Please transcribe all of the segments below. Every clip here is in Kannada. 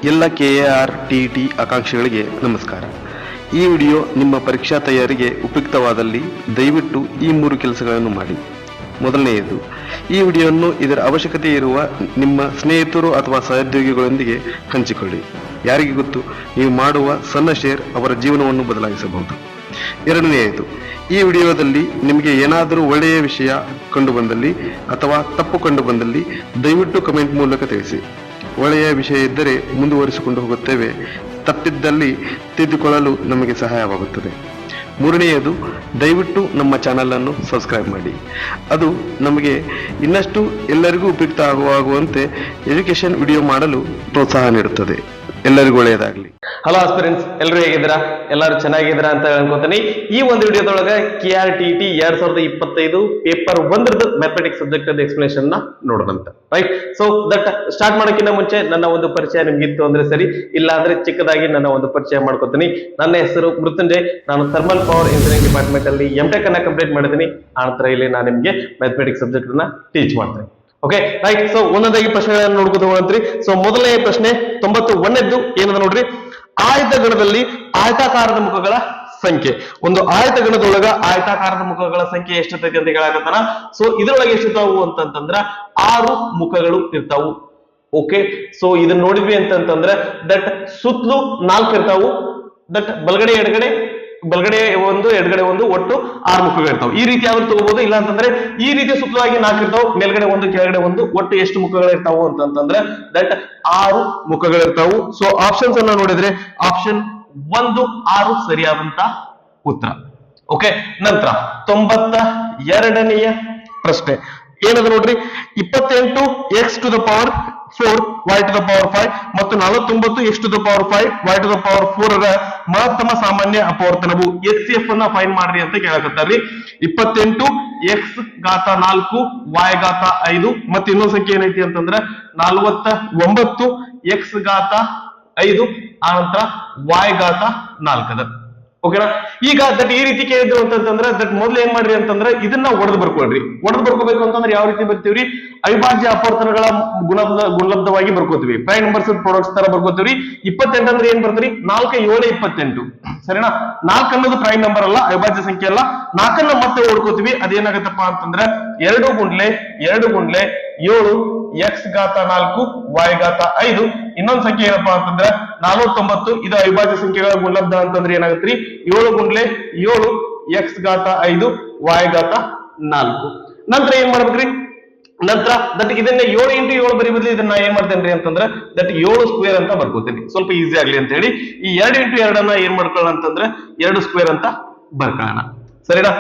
ಎಲ್ಲ ಕೆಎಆರ್ ಟಿಇಟಿ ಆಕಾಂಕ್ಷಿಗಳಿಗೆ ನಮಸ್ಕಾರ. ಈ ವಿಡಿಯೋ ನಿಮ್ಮ ಪರೀಕ್ಷಾ ತಯಾರಿಗೆ ಉಪಯುಕ್ತವಾದಲ್ಲಿ ದಯವಿಟ್ಟು ಈ 3 ಕೆಲಸಗಳನ್ನು ಮಾಡಿ. ಮೊದಲನೆಯದು, ಈ ವಿಡಿಯೋವನ್ನು ಇದರ ಅವಶ್ಯಕತೆ ಇರುವ ನಿಮ್ಮ ಸ್ನೇಹಿತರು ಅಥವಾ ಸಹೋದ್ಯೋಗಿಗಳೊಂದಿಗೆ ಹಂಚಿಕೊಳ್ಳಿ. ಯಾರಿಗೆ ಗೊತ್ತು, ನೀವು ಮಾಡುವ ಸಣ್ಣ ಶೇರ್ ಅವರ ಜೀವನವನ್ನು ಬದಲಾಯಿಸಬಹುದು. ಎರಡನೆಯದು, ಈ ವಿಡಿಯೋದಲ್ಲಿ ನಿಮಗೆ ಏನಾದರೂ ಒಳ್ಳೆಯ ವಿಷಯ ಕಂಡು ಬಂದಲ್ಲಿ ಅಥವಾ ತಪ್ಪು ಕಂಡು ಬಂದಲ್ಲಿ ದಯವಿಟ್ಟು ಕಮೆಂಟ್ ಮೂಲಕ ತಿಳಿಸಿ. ಒಳ್ಳೆಯ ವಿಷಯ ಇದ್ದರೆ ಮುಂದುವರಿಸಿಕೊಂಡು ಹೋಗುತ್ತೇವೆ, ತಪ್ಪಿದ್ದಲ್ಲಿ ತಿದ್ದುಕೊಳ್ಳಲು ನಮಗೆ ಸಹಾಯವಾಗುತ್ತದೆ. ಮೂರನೆಯದು, ದಯವಿಟ್ಟು ನಮ್ಮ ಚಾನಲ್ ಅನ್ನು ಸಬ್ಸ್ಕ್ರೈಬ್ ಮಾಡಿ. ಅದು ನಮಗೆ ಇನ್ನಷ್ಟು ಎಲ್ಲರಿಗೂ ಉಪಯುಕ್ತ ಆಗುವಂತೆ ಎಜುಕೇಶನ್ ವಿಡಿಯೋ ಮಾಡಲು ಪ್ರೋತ್ಸಾಹ ನೀಡುತ್ತದೆ. ಎಲ್ಲರಿಗೂ ಒಳ್ಳೆಯದಾಗಲಿ. ಹಲೋ ಆಸ್ಪಿರೆಂಟ್ಸ್, ಎಲ್ಲರೂ ಹೇಗಿದ್ದೀರಾ? ಎಲ್ಲರೂ ಚೆನ್ನಾಗಿದ್ದೀರಾ ಅಂತ ಅನ್ಕೋತೀನಿ. ಈ ಒಂದು ವಿಡಿಯೋದೊಳಗೆ KRTT 2025 paper 1 mathematics subject explanation ನ ನೋಡೋಣಂತ. ರೈಟ್, ಸೊ ದಟ್ ಸ್ಟಾರ್ಟ್ ಮಾಡೋಕ್ಕಿಂತ ಮುಂಚೆ ನನ್ನ ಒಂದು ಪರಿಚಯ ನಿಮ್ಗಿತ್ತು ಅಂದ್ರೆ ಸರಿ, ಇಲ್ಲ ಅಂದ್ರೆ ಚಿಕ್ಕದಾಗಿ ನನ್ನ ಒಂದು ಪರಿಚಯ ಮಾಡ್ಕೋತೀನಿ. ನನ್ನ ಹೆಸರು ಮೃತ್ಯುಂಜಯ್. ನಾನು ಥರ್ಮಲ್ ಪವರ್ ಇಂಜಿನಿಯರಿಂಗ್ ಡಿಪಾರ್ಟ್ಮೆಂಟ್ ಅಲ್ಲಿ MTech ಅನ್ನ ಕಂಪ್ಲೀಟ್ ಮಾಡಿದ್ದೀನಿ. ಆನಂತರ ಇಲ್ಲಿ ನಾನು ನಿಮ್ಗೆ ಮ್ಯಾಥಮೆಟಿಕ್ಸ್ ಸಬ್ಜೆಕ್ಟ್ ಅನ್ನ ಟೀಚ್ ಮಾಡ್ತೇನೆ. ಓಕೆ ರೈಟ್, ಸೊ ಒಂದೊಂದಾಗಿ ಪ್ರಶ್ನೆಗಳನ್ನು ನೋಡ್ಕೊತ ಹೋಗ್ರಿ. ಸೊ ಮೊದಲನೇ ಪ್ರಶ್ನೆ 91ನೇದ್ದು ಏನದ ನೋಡ್ರಿ. ಆಯತಗಣದಲ್ಲಿ ಆಯತಾಕಾರದ ಮುಖಗಳ ಸಂಖ್ಯೆ. ಒಂದು ಆಯತಗಣದೊಳಗ ಆಯತಾಕಾರದ ಮುಖಗಳ ಸಂಖ್ಯೆ ಎಷ್ಟಿರ್ತೈತಿ ಅಂತ ಹೇಳಕತ್ತಾನ. ಸೊ ಇದ್ರೊಳಗೆ ಎಷ್ಟಿರ್ತಾವು ಅಂತಂದ್ರ 6 ಮುಖಗಳು ಇರ್ತಾವು. ಓಕೆ, ಸೊ ಇದನ್ನ ನೋಡಿದ್ವಿ ಅಂತಂದ್ರೆ ದಟ್ ಸುತ್ತಲೂ 4 ಇರ್ತಾವು. ದಟ್ ಬಲಗಡೆ ಒಂದು ಎಡಗಡೆ ಒಂದು, ಒಟ್ಟು 6 ಮುಖಗಳು ಇರ್ತಾವೆ. ಈ ರೀತಿ ಯಾವ್ದು ತಗೋಬಹುದು. ಇಲ್ಲ ಅಂತಂದ್ರೆ ಈ ರೀತಿ ಸುತ್ತಲವಾಗಿ 4 ಇರ್ತಾವೆ, ಮೇಲ್ಗಡೆ ಒಂದು ಕೆಳಗಡೆ ಒಂದು, ಒಟ್ಟು ಎಷ್ಟು ಮುಖಗಳು ಇರ್ತಾವು ಅಂತಂದ್ರೆ ದಟ್ 6 ಮುಖಗಳು ಇರ್ತಾವು. ಸೊ ಆಪ್ಷನ್ಸ್ ಅನ್ನ ನೋಡಿದ್ರೆ ಆಪ್ಷನ್ 1 6 ಸರಿಯಾದಂತ ಉತ್ತರ. ಓಕೆ, ನಂತರ 92ನೆಯ ಪ್ರಶ್ನೆ ಏನದ ನೋಡ್ರಿ. 28 x to the power 4 y to the power 5 ಮತ್ತು 49 x to the power 5 y to the power 4 ರ ಮಹತ್ತಮ ಸಾಮಾನ್ಯ ಅಪವರ್ತನವು HCF ಅನ್ನ ಫೈಂಡ್ ಮಾಡ್ರಿ ಅಂತ ಕೇಳಕತ್ತಾರ್ರಿ. 28 x ಘಾತ 4 y ಘಾತ 5 ಮತ್ತೆ ಇನ್ನೊಂದು ಸಂಖ್ಯೆ ಏನೈತಿ ಅಂತಂದ್ರೆ 49 x ಘಾತ 5 ಆನಂತರ y ಘಾತ 4 ಅದ. ಓಕೆನಾ. ಈಗ ದಟ್ ಈ ರೀತಿ ಕೇಳಿದ್ರು ಅಂತಂದ್ರೆ ದಟ್ ಮೊದ್ಲು ಏನ್ ಮಾಡ್ರಿ ಅಂತಂದ್ರೆ ಇದನ್ನ ಒಡೆದು ಬರ್ಕೊಳ್ರಿ. ಒಡೆದು ಬರ್ಕೋಬೇಕು ಅಂತಂದ್ರೆ ಯಾವ ರೀತಿ ಬರ್ತೀವ್ರಿ, ಅವಿಭಾಜ್ಯ ಅಪವರ್ತನಗಳ ಗುಣಲಬ್ಧವಾಗಿ ಬರ್ಕೋತೀವಿ. ಪ್ರೈಮ್ ನಂಬರ್ಸ್ ಪ್ರಾಡಕ್ಟ್ಸ್ ತರ ಬರ್ಕೋತೀವಿ. 28 ಅಂದ್ರೆ ಏನ್ ಬರ್ತೀರಿ, 4 7 28 ಸರಿನಾ. 4 ಅನ್ನೋದು ಪ್ರೈಮ್ ನಂಬರ್ ಅಲ್ಲ, ಅವಿಭಾಜ್ಯ ಸಂಖ್ಯೆ ಅಲ್ಲ. 4 ಮತ್ತೆ ಓಡ್ಕೋತೀವಿ. ಅದೇನಾಗತ್ತಪ್ಪ ಅಂತಂದ್ರೆ 2 ಗುಂಡ್ಲೆ 7 x ಘಾತ 4 y ಘಾತ 5. ಇನ್ನೊಂದು ಸಂಖ್ಯೆ ಏನಪ್ಪಾ ಅಂತಂದ್ರೆ 49. ಇದು ಅವಿಭಾಜ್ಯ ಸಂಖ್ಯೆಗಳ ಗುಣಲಬ್ಧ ಅಂತಂದ್ರೆ ಏನಾಗತ್ರಿ, 7 ಗುಂಡ್ಲೆ 7 x ಘಾತ 5 y ಘಾತ 4. ನಂತರ ಏನ್ ಮಾಡ್ಬೇಕ್ರಿ, ನಂತರ ದಟ್ ಇದನ್ನ 7 into 7 ಬರಿ ಬದಲು ಇದನ್ನ ಏನ್ ಮಾಡ್ತೇನ್ರಿ ಅಂತಂದ್ರೆ ದಟ್ 7 ಸ್ಕ್ವೇರ್ ಅಂತ ಬರ್ಕೋತೀನಿ, ಸ್ವಲ್ಪ ಈಸಿ ಆಗ್ಲಿ ಅಂತ ಹೇಳಿ. ಈ 2 into 2 ಅನ್ನ ಏನ್ ಮಾಡ್ಕೊಳ್ಳೋಣ ಅಂತಂದ್ರೆ 2 ಸ್ಕ್ವೇರ್ ಅಂತ ಬರ್ಕೊಳ್ಳೋಣ. ಸರಿನಾ.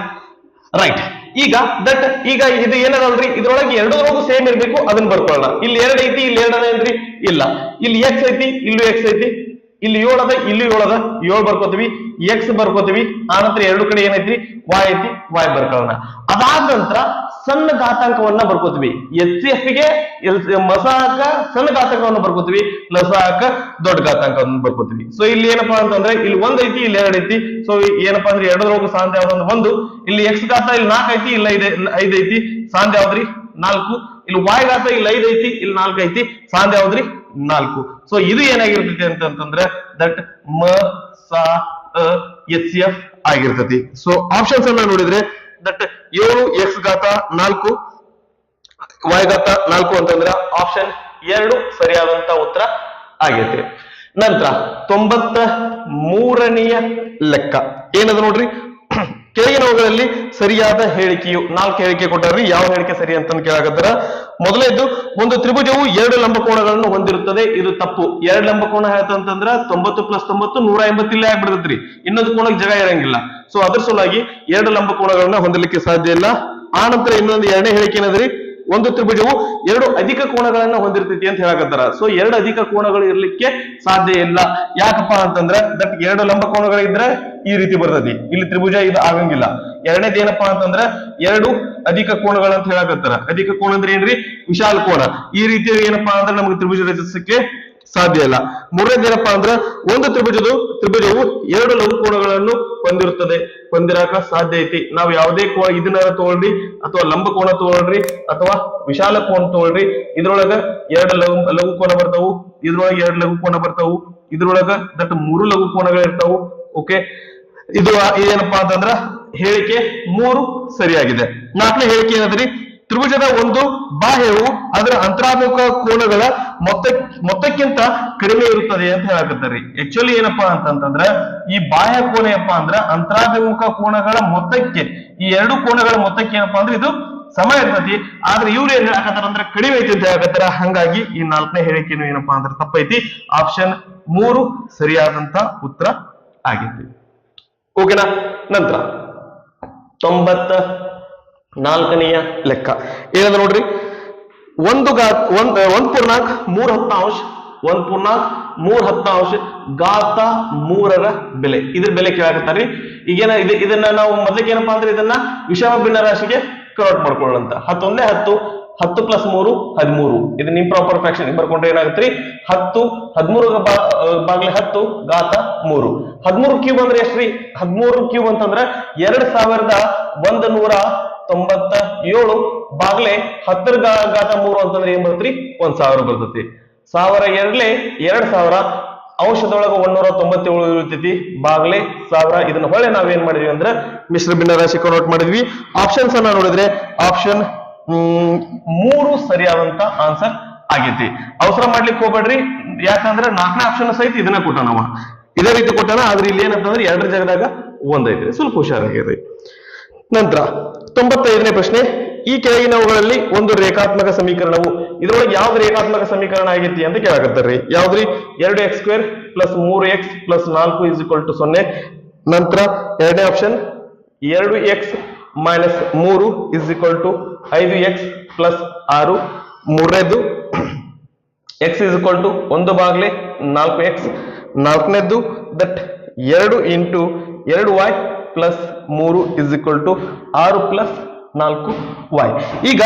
ರೈಟ್, ಈಗ ದಟ್ ಈಗ ಇದು ಏನದಲ್ರಿ, ಇದ್ರೊಳಗೆ ಎರಡರೊಳಗೂ ಸೇಮ್ ಇರ್ಬೇಕು, ಅದನ್ನ ಬರ್ಕೊಳ್ಳೋಣ. ಇಲ್ಲಿ 2 ಐತಿ, ಇಲ್ಲಿ 2 ಏನ್ರಿ, ಇಲ್ಲ. ಇಲ್ಲಿ x ಐತಿ, ಇಲ್ಲೂ x ಐತಿ, ಇಲ್ಲಿ 7 ಅದ, ಇಲ್ಲಿ 7 ಅದ, 7 ಬರ್ಕೋತೀವಿ, x ಬರ್ಕೋತೀವಿ. ಆನಂತರ ಎರಡು ಕಡೆ ಏನೈತಿ, y ಐತಿ, y ಬರ್ಕೊಳ್ಳೋಣ. ಅದಾದ ನಂತರ ಸಣ್ಣ ಘಾತಾಂಕವನ್ನ ಬರ್ಕೋತೀವಿ. HCF ಗೆ ಮಸಾಕ ಸಣ್ಣ ಘಾತಾಂಕವನ್ನ ಬರ್ಕೋತೀವಿ, ಲಸಾಕ ದೊಡ್ಡ ಘಾತಾಂಕವನ್ನ ಬರ್ಕೋತೀವಿ. ಸೊ ಇಲ್ಲಿ ಏನಪ್ಪಾ ಅಂತಂದ್ರೆ ಇಲ್ಲಿ 1 ಐತಿ, ಇಲ್ಲಿ 2 ಐತಿ. ಸೊ ಏನಪ್ಪಾ ಅಂದ್ರೆ ಎರಡರೊಳಗೂ ಸಾಂದ್ ಯಾವ್ದು, 1. ಇಲ್ಲಿ x ಘಾತ ಇಲ್ಲಿ 4 ಐತಿ, ಇಲ್ಲಿ 5 ಐತಿ, ಸಾಂದ್ ಯಾವ್ದ್ರಿ 4. ಇಲ್ಲಿ y ಘಾತ ಇಲ್ಲಿ 5 ಐತಿ, ಇಲ್ಲಿ 4 ಐತಿ, ಸಾಂದ್ ಯಾವ್ದ್ರಿ 4. ಸೊ ಇದು ಏನಾಗಿರ್ತೈತಿ ಅಂತಂದ್ರೆ ದಟ್ HCF ಆಗಿರ್ತೈತಿ. ಸೊ ಆಪ್ಷನ್ಸ್ ಅನ್ನ ನೋಡಿದ್ರೆ ದಟ್ 7 x ಘಾತ 4 y ಘಾತ 4 ಅಂತಂದ್ರೆ ಆಪ್ಷನ್ 2 ಸರಿಯಾದಂತ ಉತ್ತರ ಆಗೈತಿ. ನಂತರ 93ನೆಯ ಲೆಕ್ಕ ಏನದ ನೋಡ್ರಿ. ಕೆಳಗಿನವುಗಳಲ್ಲಿ ಸರಿಯಾದ ಹೇಳಿಕೆಯು 4 ಹೇಳಿಕೆ ಕೊಟ್ಟಾರ್ರಿ. ಯಾವ ಹೇಳಿಕೆ ಸರಿ ಅಂತ ಕೇಳಾಕತ್ತಾರ. ಮೊದಲನೇದು, ಒಂದು ತ್ರಿಭುಜವು 2 ಲಂಬಕೋನಗಳನ್ನು ಹೊಂದಿರುತ್ತದೆ. ಇದು ತಪ್ಪು. 2 ಲಂಬಕೋನ ಹೇಳ್ತಂತಂದ್ರ 90 + 90 180 ಇಲ್ಲೇ ಆಗ್ಬಿಡ್ತೈತ್ರಿ. ಇನ್ನೊಂದು ಕೋನಕ್ಕೆ ಜಾಗ ಇರಂಗಿಲ್ಲ. ಸೊ ಅದ್ರ ಸಲುವಾಗಿ 2 ಲಂಬಕೋನಗಳನ್ನ ಹೊಂದಲಿಕ್ಕೆ ಸಾಧ್ಯ ಇಲ್ಲ. ಆ ನಂತರ ಇನ್ನೊಂದು 2ನೇ ಹೇಳಿಕೆ ಏನದ್ರಿ, ಒಂದು ತ್ರಿಭುಜವು 2 ಅಧಿಕ ಕೋನಗಳನ್ನ ಹೊಂದಿರ್ತೈತಿ ಅಂತ ಹೇಳಕತ್ತಾರ. ಸೊ 2 ಅಧಿಕ ಕೋನಗಳು ಇರ್ಲಿಕ್ಕೆ ಸಾಧ್ಯ ಇಲ್ಲ. ಯಾಕಪ್ಪ ಅಂತಂದ್ರೆ ದಟ್ 2 ಲಂಬಕೋನಗಳಿದ್ರೆ ಈ ರೀತಿ ಬರ್ತೈತಿ, ಇಲ್ಲಿ ತ್ರಿಭುಜ ಇದು ಆಗಂಗಿಲ್ಲ. ಎರಡನೇದು ಏನಪ್ಪಾ ಅಂತಂದ್ರೆ 2 ಅಧಿಕ ಕೋನಗಳಂತ ಹೇಳಕತ್ತಾರ. ಅಧಿಕ ಕೋನ ಅಂದ್ರೆ ಏನ್ರಿ, ವಿಶಾಲ ಕೋನ. ಈ ರೀತಿ ಏನಪ್ಪಾ ಅಂದ್ರೆ ನಮ್ಗೆ ತ್ರಿಭುಜ ರಚಿಸಕ್ಕೆ ಸಾಧ್ಯ ಇಲ್ಲ. ಮೂರನೇದೇನಪ್ಪಾ ಅಂದ್ರ ಒಂದು ತ್ರಿಭುಜವು ಎರಡು ಲಘು ಕೋನಗಳನ್ನು ಹೊಂದಿರಾಕ ಸಾಧ್ಯ ಐತಿ. ನಾವು ಯಾವುದೇ ಕೋನ ಇದನ್ನ ತಗೊಳ್ರಿ ಅಥವಾ ಲಂಬ ಕೋನ ತಗೊಳ್ರಿ ಅಥವಾ ವಿಶಾಲ ಕೋನ ತಗೊಳ್ರಿ, ಇದ್ರೊಳಗ ಎರಡು ಲಘು ಕೋನ ಬರ್ತಾವು, ಇದ್ರೊಳಗ ಎರಡು ಲಘು ಕೋನ ಬರ್ತಾವು, ಇದ್ರೊಳಗ ದಟ್ ಮೂರು ಲಘು ಕೋನಗಳು ಇರ್ತಾವು. ಓಕೆ, ಇದು ಏನಪ್ಪಾ ಅಂತಂದ್ರ ಹೇಳಿಕೆ 3 ಸರಿಯಾಗಿದೆ. 4ನೇ ಹೇಳಿಕೆ ಏನಂದ್ರಿ, ತ್ರಿಭುಜದ ಒಂದು ಬಾಹ್ಯವು ಅದರ ಅಂತರಾಭಿಮುಖ ಕೋನಗಳ ಮೊತ್ತಕ್ಕಿಂತ ಕಡಿಮೆ ಇರುತ್ತದೆ ಅಂತ ಹೇಳಕತ್ತಾರೆ. ಆಕ್ಚುಲಿ ಏನಪ್ಪಾ ಅಂತಂದ್ರೆ ಈ ಬಾಹ್ಯ ಕೋನ ಏನಪ್ಪಾ ಅಂದ್ರ ಅಂತರಾಭಿಮುಖ ಕೋನಗಳ ಮೊತ್ತಕ್ಕೆ, ಈ ಎರಡು ಕೋನಗಳ ಮೊತ್ತಕ್ಕೆ ಏನಪ್ಪಾ ಅಂದ್ರೆ ಇದು ಸಮ ಇರ್ತತಿ. ಆದ್ರೆ ಇವ್ರು ಏನ್ ಹೇಳಕತ್ತಾರ ಅಂದ್ರೆ ಕಡಿಮೆ ಐತಿ ಅಂತ ಹೇಳಕತ್ತಾರ. ಹಂಗಾಗಿ ಈ 4ನೇ ಹೇಳಿಕೆನು ಏನಪ್ಪಾ ಅಂದ್ರೆ ತಪ್ಪೈತಿ. ಆಪ್ಷನ್ 3 ಸರಿಯಾದಂತ ಉತ್ತರ ಆಗೈತಿ. ಓಕೆನಾ. ನಂತರ 94ನೆಯ ಲೆಕ್ಕ ಏನಂದ್ರೆ ನೋಡ್ರಿ, 1.3 ಘಾತ 3ರ ಬೆಲೆ, ಇದ್ರ ಬೆಲೆ ಕೇಳಾಕತ್ತಾರ್ರಿ. ಈಗೇನ ಇದನ್ನ ನಾವು ಮೊದಲಿಗೆ ಏನಪ್ಪಾ ಅಂದ್ರೆ ಇದನ್ನ ವಿಷಮ ಭಿನ್ನ ರಾಶಿಗೆ ಕನ್ವರ್ಟ್ ಮಾಡ್ಕೊಳ್ಳೋಣ. 10 10 ಪ್ಲಸ್ 3 13. ಇದನ್ನ ಇಂಪ್ರಾಪರ್ ಫ್ರಾಕ್ಷನ್ ಬರ್ಕೊಂಡ್ರೆ ಏನಾಗುತ್ತೆ, 10 13 ಬಾಗ್ಲೆ 10 ಘಾತ 3. 13 ಕ್ಯೂಬ್ ಅಂದ್ರೆ ಎಷ್ಟ್ರಿ? 13 ಕ್ಯೂಬ್ ಅಂತಂದ್ರೆ 2197 ಬಾಗ್ಲೆ 10 ಘಾತ 3 ಅಂತಂದ್ರೆ ಏನ್ ಬರ್ತೈತ್ರಿ? 1000 ಬರ್ತೈತಿ. 1000 ಎರಡ್ಲೆ 2000 ಅಂಶದೊಳಗ 197 ಇರ್ತೈತಿ ಬಾಗ್ಲೆ 1000. ಇದನ್ನ ಹೊಳೆ ನಾವೇನ್ ಮಾಡಿದ್ವಿ ಅಂದ್ರೆ ಮಿಶ್ರ ಭಿನ್ನ ರಾಶಿ ಕನ್ವರ್ಟ್ ಮಾಡಿದ್ವಿ. ಆಪ್ಷನ್ಸ್ ಅನ್ನ ನೋಡಿದ್ರೆ ಆಪ್ಷನ್ 3 ಸರಿಯಾದಂತ ಆನ್ಸರ್ ಆಗೈತಿ. ಅವಸರ ಮಾಡ್ಲಿಕ್ಕೆ ಹೋಗ್ಬೇಡ್ರಿ, ಯಾಕಂದ್ರೆ 4ನೇ ಆಪ್ಷನ್ ಸಹಿತ ಇದನ್ನ ಕೊಟ್ಟಾನ ಅವ, ಇದೇ ರೀತಿ ಕೊಟ್ಟಾನ. ಆದ್ರೆ ಇಲ್ಲಿ ಏನಂತಂದ್ರೆ 2ರ ಜಾಗದಾಗ 1 ಐತ್ರಿ, ಸ್ವಲ್ಪ ಹುಷಾರಾಗಿರಿ. ನಂತರ 95ನೇ ಪ್ರಶ್ನೆ, ಈ ಕೆಳಗಿನವುಗಳಲ್ಲಿ ಒಂದು ರೇಖಾತ್ಮಕ ಸಮೀಕರಣವು, ಇದ್ರೊಳಗೆ ಯಾವ್ದು ರೇಖಾತ್ಮಕ ಸಮೀಕರಣ ಆಗೈತಿ ಅಂತ ಕೇಳಾಕತ್ತಾರ್ರಿ. ಯಾವ್ದ್ರಿ? 2x² plus 3x plus 4 0. ನಂತರ 2ನೇ option 2x minus 3 5x plus 6. ಮೂರನೇದು x 1 ಬಾಗ್ಲೆ 4x. 4ನೇದು that 2 into 2y plus 3 6 plus 4y. ಈಗ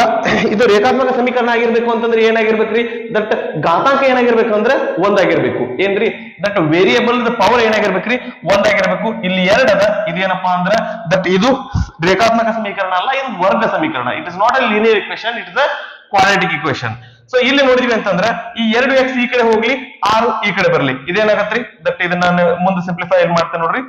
ಇದು ರೇಖಾತ್ಮಕ ಸಮೀಕರಣ ಆಗಿರ್ಬೇಕು ಅಂತಂದ್ರೆ ಏನಾಗಿರ್ಬೇಕ್ರಿ? ದಟ್ ಘಾತಾಂಕ ಏನಾಗಿರ್ಬೇಕು ಅಂದ್ರೆ 1 ಆಗಿರ್ಬೇಕು. ಏನ್ರಿ? That variable power ಏನಾಗಿರ್ಬೇಕ್ರಿ? 1 ಆಗಿರ್ಬೇಕು. ಇಲ್ಲಿ 2 ಅದ, ಇದೇನಪ್ಪಾ ಅಂದ್ರೆ ದಟ್ ಇದು ರೇಖಾತ್ಮಕ ಸಮೀಕರಣ ಅಲ್ಲ, ಇದು ವರ್ಗ ಸಮೀಕರಣ. It is not a linear equation, it is a quadratic equation. So ಇಲ್ಲಿ ನೋಡಿದ್ವಿ ಅಂತಂದ್ರೆ ಈ 2x ಈ ಕಡೆ ಹೋಗ್ಲಿ, 6 ಈ ಕಡೆ ಬರ್ಲಿ, ಇದೇನಾಗತ್ರಿ? ದಟ್ ಇದನ್ನ ನಾನು ಮುಂದೆ ಸಿಂಪ್ಲಿಫೈ ಮಾಡ್ತೇನೆ ನೋಡ್ರಿ.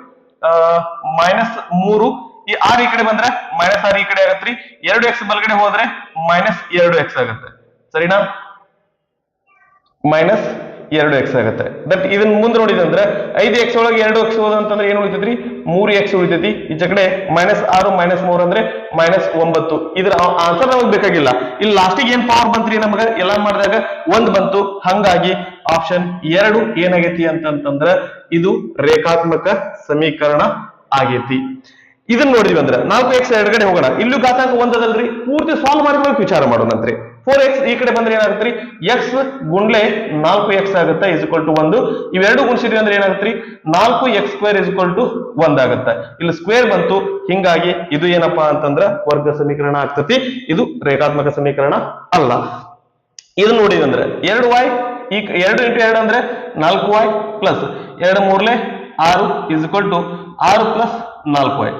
-3 ಈ 6 ಈ ಕಡೆ ಬಂದ್ರೆ -6 ಈ ಕಡೆ ಆಗತ್ರಿ. 2x ಬಲಗಡೆ ಹೋದ್ರೆ -2x ಆಗತ್ತೆ. ಸರಿನಾ? -2x ಆಗತ್ತೆ. ದಟ್ ಇದನ್ನ ಮುಂದೆ ನೋಡಿದಂದ್ರೆ 5x ಒಳಗೆ 2x ಹೋದ ಅಂತಂದ್ರೆ ಏನು ಉಳಿತೈತ್ರಿ? 3x ಉಳಿತೈತಿ. ಈಚ ಕಡೆ -6 -3 ಅಂದ್ರೆ -9. ಇದ್ರ ಆನ್ಸರ್ ನಮಗೆ ಬೇಕಾಗಿಲ್ಲ. ಇಲ್ಲಿ ಲಾಸ್ಟಿಗೆ ಏನ್ ಪವರ್ ಬಂತ್ರಿ ನಮಗ? ಎಲ್ಲ ಮಾಡಿದಾಗ 1 ಬಂತು. ಹಂಗಾಗಿ ಆಪ್ಷನ್ 2 ಏನಾಗೈತಿ ಅಂತಂದ್ರೆ ಇದು ರೇಖಾತ್ಮಕ ಸಮೀಕರಣ ಆಗೈತಿ. ಇದನ್ನ ನೋಡಿದ್ವಿ ಅಂದ್ರೆ 4x ಎಡಗಡೆ ಹೋಗೋಣ. ಇಲ್ಲೂ ಘಾತಾಂಕ 1 ಅದಲ್ರಿ, ಪೂರ್ತಿ ಸಾಲ್ವ್ ಮಾಡಿದ್ಮೇಲೆ ವಿಚಾರ ಮಾಡೋಣಂತ್ರಿ. 4x ಈ ಕಡೆ ಬಂದ್ರೆ ಏನಾಗುತ್ತೆ? x ಗುಂಡ್ಲೆ 4x ಆಗುತ್ತೆ =1. ಇವೆರಡು ಗುಣಿಸಿದ್ವಿ ಅಂದ್ರೆ ಏನಾಗುತ್ತೆ? 4x² 1 ಆಗುತ್ತೆ. ಇಲ್ಲಿ ಸ್ಕ್ವೇರ್ ಬಂತು, ಹಿಂಗಾಗಿ ಇದು ಏನಪ್ಪಾ ಅಂತಂದ್ರ ವರ್ಗ ಸಮೀಕರಣ ಆಗ್ತತಿ. ಇದು ರೇಖಾತ್ಮಕ ಸಮೀಕರಣ ಅಲ್ಲ. ಇದನ್ನ ನೋಡಿದ್ವಿ ಅಂದ್ರೆ 2y ಈ 2 × 2 ಅಂದ್ರೆ 4y ಪ್ಲಸ್ 2 3 6 6 ಪ್ಲಸ್ 4y.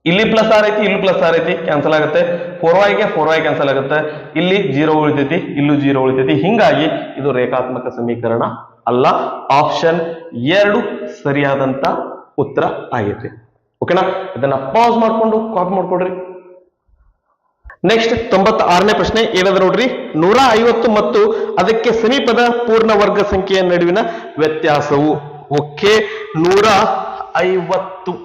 ಇಲ್ಲಿ ಪ್ಲಸ್ 6 ಐತಿ, ಇಲ್ಲಿ ಪ್ಲಸ್ 6 ಐತಿ, ಕ್ಯಾನ್ಸಲ್ ಆಗುತ್ತೆ. 4y ಗೆ 4y ಕ್ಯಾನ್ಸಲ್ ಆಗುತ್ತೆ. ಇಲ್ಲಿ 0 ಉಳಿತೈತಿ, ಇಲ್ಲೂ 0 ಉಳಿತೈತಿ. ಹಿಂಗಾಗಿ ಇದು ರೇಖಾತ್ಮಕ ಸಮೀಕರಣ ಅಲ್ಲ. ಆಪ್ಷನ್ 2 ಸರಿಯಾದಂತ ಉತ್ತರ ಆಗೈತಿ. ಓಕೆನಾ? ಇದನ್ನ ಪಾಸ್ ಮಾಡ್ಕೊಂಡು ಕಾಪಿ ಮಾಡ್ಕೊಡ್ರಿ. ನೆಕ್ಸ್ಟ್ 96ನೇ ಪ್ರಶ್ನೆ ಏನಂದ್ರೆ ನೋಡ್ರಿ, 150 ಮತ್ತು ಅದಕ್ಕೆ ಸಮೀಪದ ಪೂರ್ಣ ವರ್ಗ ಸಂಖ್ಯೆಯ ನಡುವಿನ ವ್ಯತ್ಯಾಸವು. ಓಕೆ, 150.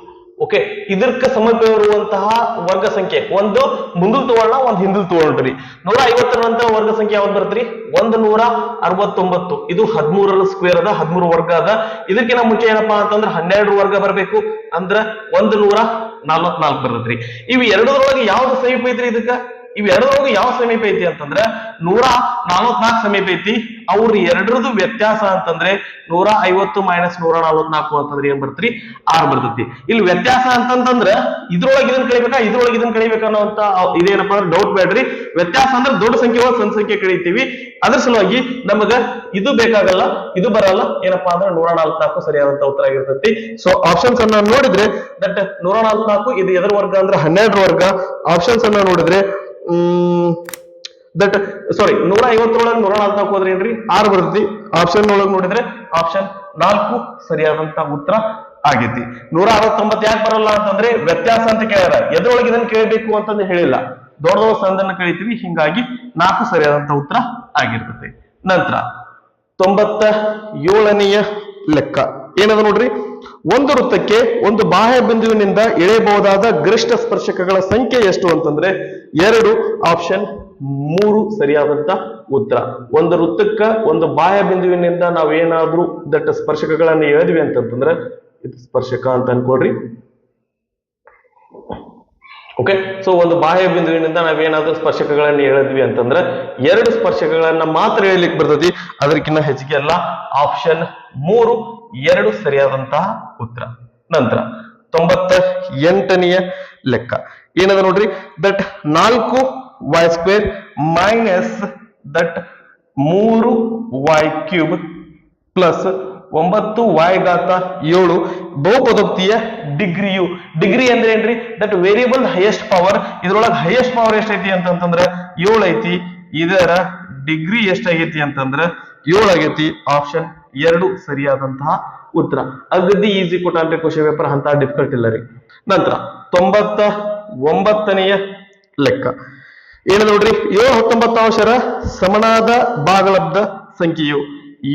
ಓಕೆ, ಇದಕ್ಕ ಸಮೀಪ ಇರುವಂತಹ ವರ್ಗ ಸಂಖ್ಯೆ ಒಂದು ಮುಂದಲ್ ತಗೊಳ್ಳೋಣ, ಒಂದು ಹಿಂದಲ್ ತಗೊಳ್ರಿ. 150 ನಂತರ ವರ್ಗ ಸಂಖ್ಯೆ ಯಾವ್ದು ಬರ್ತರಿ? 169. ಇದು 13ರ ಸ್ಕ್ವೇರ್ ಅದ, 13 ವರ್ಗ ಅದ. ಇದಕ್ಕಿಂತ ಮುಂಚೆ ಏನಪ್ಪಾ ಅಂತಂದ್ರೆ 12 ವರ್ಗ ಬರಬೇಕು, ಅಂದ್ರ 144 ಬರ್ತೈತ್ರಿ. ಇವು ಎರಡರೊಳಗೆ ಯಾವ್ದು ಸಮೀಪ ಐತ್ರಿ? ಇದಕ್ಕ ಇವೆರಡರೊಳಗೆ ಯಾವ ಸಮೀಪ ಐತಿ ಅಂತಂದ್ರೆ 144 ಸಮೀಪ ಐತಿ. ಅವ್ರ ಎರಡರದು ವ್ಯತ್ಯಾಸ ಅಂತಂದ್ರೆ 150 ಮೈನಸ್ 144 ಅಂತಂದ್ರೆ ಏನ್ ಬರ್ತ್ರಿ 6 ಬರ್ತೈತಿ. ಇಲ್ಲಿ ವ್ಯತ್ಯಾಸ ಅಂತಂದ್ರೆ ಇದ್ರೊಳಗೆ ಇದನ್ನ ಕಳಿಬೇಕಾ ಇದ್ರೊಳಗೆ ಇದನ್ನ ಕಳಿಬೇಕಾ ಅನ್ನೋಂತ ಇದೇನಪ್ಪ ಅಂದ್ರೆ ಡೌಟ್ ಬೇಡ್ರಿ. ವ್ಯತ್ಯಾಸ ಅಂದ್ರೆ ದೊಡ್ಡ ಸಂಖ್ಯೆ ಒಳಗೆ ಸಣ್ಣ ಸಂಖ್ಯೆ ಕಳಿತೀವಿ. ಅದ್ರ ಸಲುವಾಗಿ ನಮಗ ಇದು ಬೇಕಾಗಲ್ಲ, ಇದು ಬರಲ್ಲ. ಏನಪ್ಪಾ ಅಂದ್ರೆ 144 ಸರಿಯಾದಂತ ಉತ್ತರ ಆಗಿರ್ತೈತಿ. ಸೊ ಆಪ್ಷನ್ಸ್ ಅನ್ನ ನೋಡಿದ್ರೆ ದಟ್ 144 ಇದು ಎದರ ವರ್ಗ ಅಂದ್ರೆ 12 ವರ್ಗ. ಆಪ್ಷನ್ಸ್ ಅನ್ನ ನೋಡಿದ್ರೆ ದಟ್ ಸಾರಿ 150 ಒಳಗೆ 144 ಹೋದ್ರೆ ಏನ್ರಿ 6 ಬರ್ತೈತಿ. ಆಪ್ಷನ್ ಒಳಗೆ ನೋಡಿದ್ರೆ ಆಪ್ಷನ್ 4 ಸರಿಯಾದಂತ ಉತ್ತರ ಆಗೈತಿ. 169 ಯಾಕೆ ಬರಲ್ಲ ಅಂತಂದ್ರೆ ವ್ಯತ್ಯಾಸ ಅಂತ ಕೇಳ್ಯಾರ, ಎದ್ರೊಳಗೆ ಇದನ್ನ ಕೇಳಬೇಕು ಅಂತಂದು ಹೇಳಿಲ್ಲ. ದೊಡ್ಡ ಸಂದನ್ನ ಕಳಿತೀವಿ, ಹಿಂಗಾಗಿ 4 ಸರಿಯಾದಂತ ಉತ್ತರ ಆಗಿರ್ತೈತಿ. ನಂತರ 97ನೆಯ ಲೆಕ್ಕ ಏನದ ನೋಡ್ರಿ. ಒಂದು ವೃತ್ತಕ್ಕೆ ಒಂದು ಬಾಹ್ಯ ಬಿಂದುವಿನಿಂದ ಎಳೆಯಬಹುದಾದ ಗರಿಷ್ಠ ಸ್ಪರ್ಶಕಗಳ ಸಂಖ್ಯೆ ಎಷ್ಟು ಅಂತಂದ್ರೆ 2. ಆಪ್ಷನ್ 3 ಸರಿಯಾದಂತ ಉತ್ತರ. ಒಂದು ವೃತ್ತಕ್ಕ ಒಂದು ಬಾಹ್ಯ ಬಿಂದುವಿನಿಂದ ನಾವೇನಾದ್ರೂ ದಟ್ಟ ಸ್ಪರ್ಶಕಗಳನ್ನ ಎಳೆದ್ವಿ ಅಂತಂದ್ರೆ ಇದು ಸ್ಪರ್ಶಕ ಅಂತ ಅನ್ಕೊಡ್ರಿ. ಓಕೆ, ಸೊ ಒಂದು ಬಾಹ್ಯ ಬಿಂದುವಿನಿಂದ ನಾವೇನಾದ್ರೂ ಸ್ಪರ್ಶಕಗಳನ್ನ ಎಳೆದ್ವಿ ಅಂತಂದ್ರೆ 2 ಸ್ಪರ್ಶಕಗಳನ್ನ ಮಾತ್ರ ಎಳಿಲಿಕ್ಕೆ ಬರ್ತೈತಿ, ಅದಕ್ಕಿಂತ ಹೆಚ್ಚಿಗೆ ಅಲ್ಲ. ಆಪ್ಷನ್ 3 2 ಸರಿಯಾದಂತಹ ಉತ್ತರ. ನಂತರ 98ನೆಯ ಲೆಕ್ಕ ಏನದ ನೋಡ್ರಿ. That 4y² minus that 3y³ plus 9y⁻7 ಬಹುಪದೋಕ್ತಿಯ ಡಿಗ್ರಿಯು. ಡಿಗ್ರಿ ಅಂದ್ರೆ ಏನ್ರಿ ದಟ್ ವೇರಿಯಬಲ್ ಹೈಯೆಸ್ಟ್ ಪವರ್. ಇದ್ರೊಳಗೆ ಹೈಯೆಸ್ಟ್ ಪವರ್ ಎಷ್ಟೈತಿ ಅಂತಂದ್ರೆ 7 ಐತಿ. ಇದರ ಡಿಗ್ರಿ ಎಷ್ಟಾಗೈತಿ ಅಂತಂದ್ರೆ 7 ಆಗೈತಿ. ಆಪ್ಷನ್ 2 ಸರಿಯಾದಂತಹ ಉತ್ತರ. ಅಗದಿ ಈಸಿ ಕೊಟ್ಟಾನ್ರಿ ಕ್ವಶನ್ ಪೇಪರ್, ಅಂತ ಡಿಫಿಕಲ್ಟ್ ಇಲ್ಲ ರೀ. ನಂತರ 99ನೆಯ ಲೆಕ್ಕ ಏನ ನೋಡ್ರಿ. 7 19 ಸಮನಾದ ಭಾಗಲಬ್ಧ ಸಂಖ್ಯೆಯು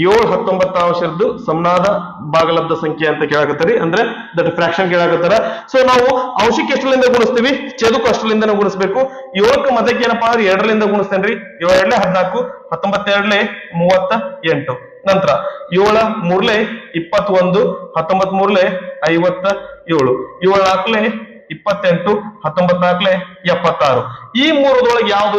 7 19 ಸಮನಾದ ಭಾಗಲಬ್ಧ ಸಂಖ್ಯೆ ಅಂತ ಕೇಳಾಕತ್ತಾರೆ. ಅಂದ್ರೆ ದಟ್ ಫ್ರಾಕ್ಷನ್ ಕೇಳಾಕತ್ತಾರ. ಸೊ ನಾವು ಅಂಶಕ್ಕೆ ಎಷ್ಟರಿಂದ ಗುಣಿಸ್ತೀವಿ, ಛೇದಕ್ಕೂ ಅಷ್ಟರಿಂದ ಗುಣಿಸ್ಬೇಕು. 7ಕ್ಕೆ ಮಧ್ಯಕ್ಕೆ ಏನಪ್ಪಾ ಅಂದ್ರೆ 2ರಿಂದ ಗುಣಿಸ್ತೇನ್ರಿ. 7 14 19 38. ನಂತರ 7 3 21 19 3 57 7 4 28 19 76. ಈ ಮೂರದೊಳಗೆ ಯಾವ್ದು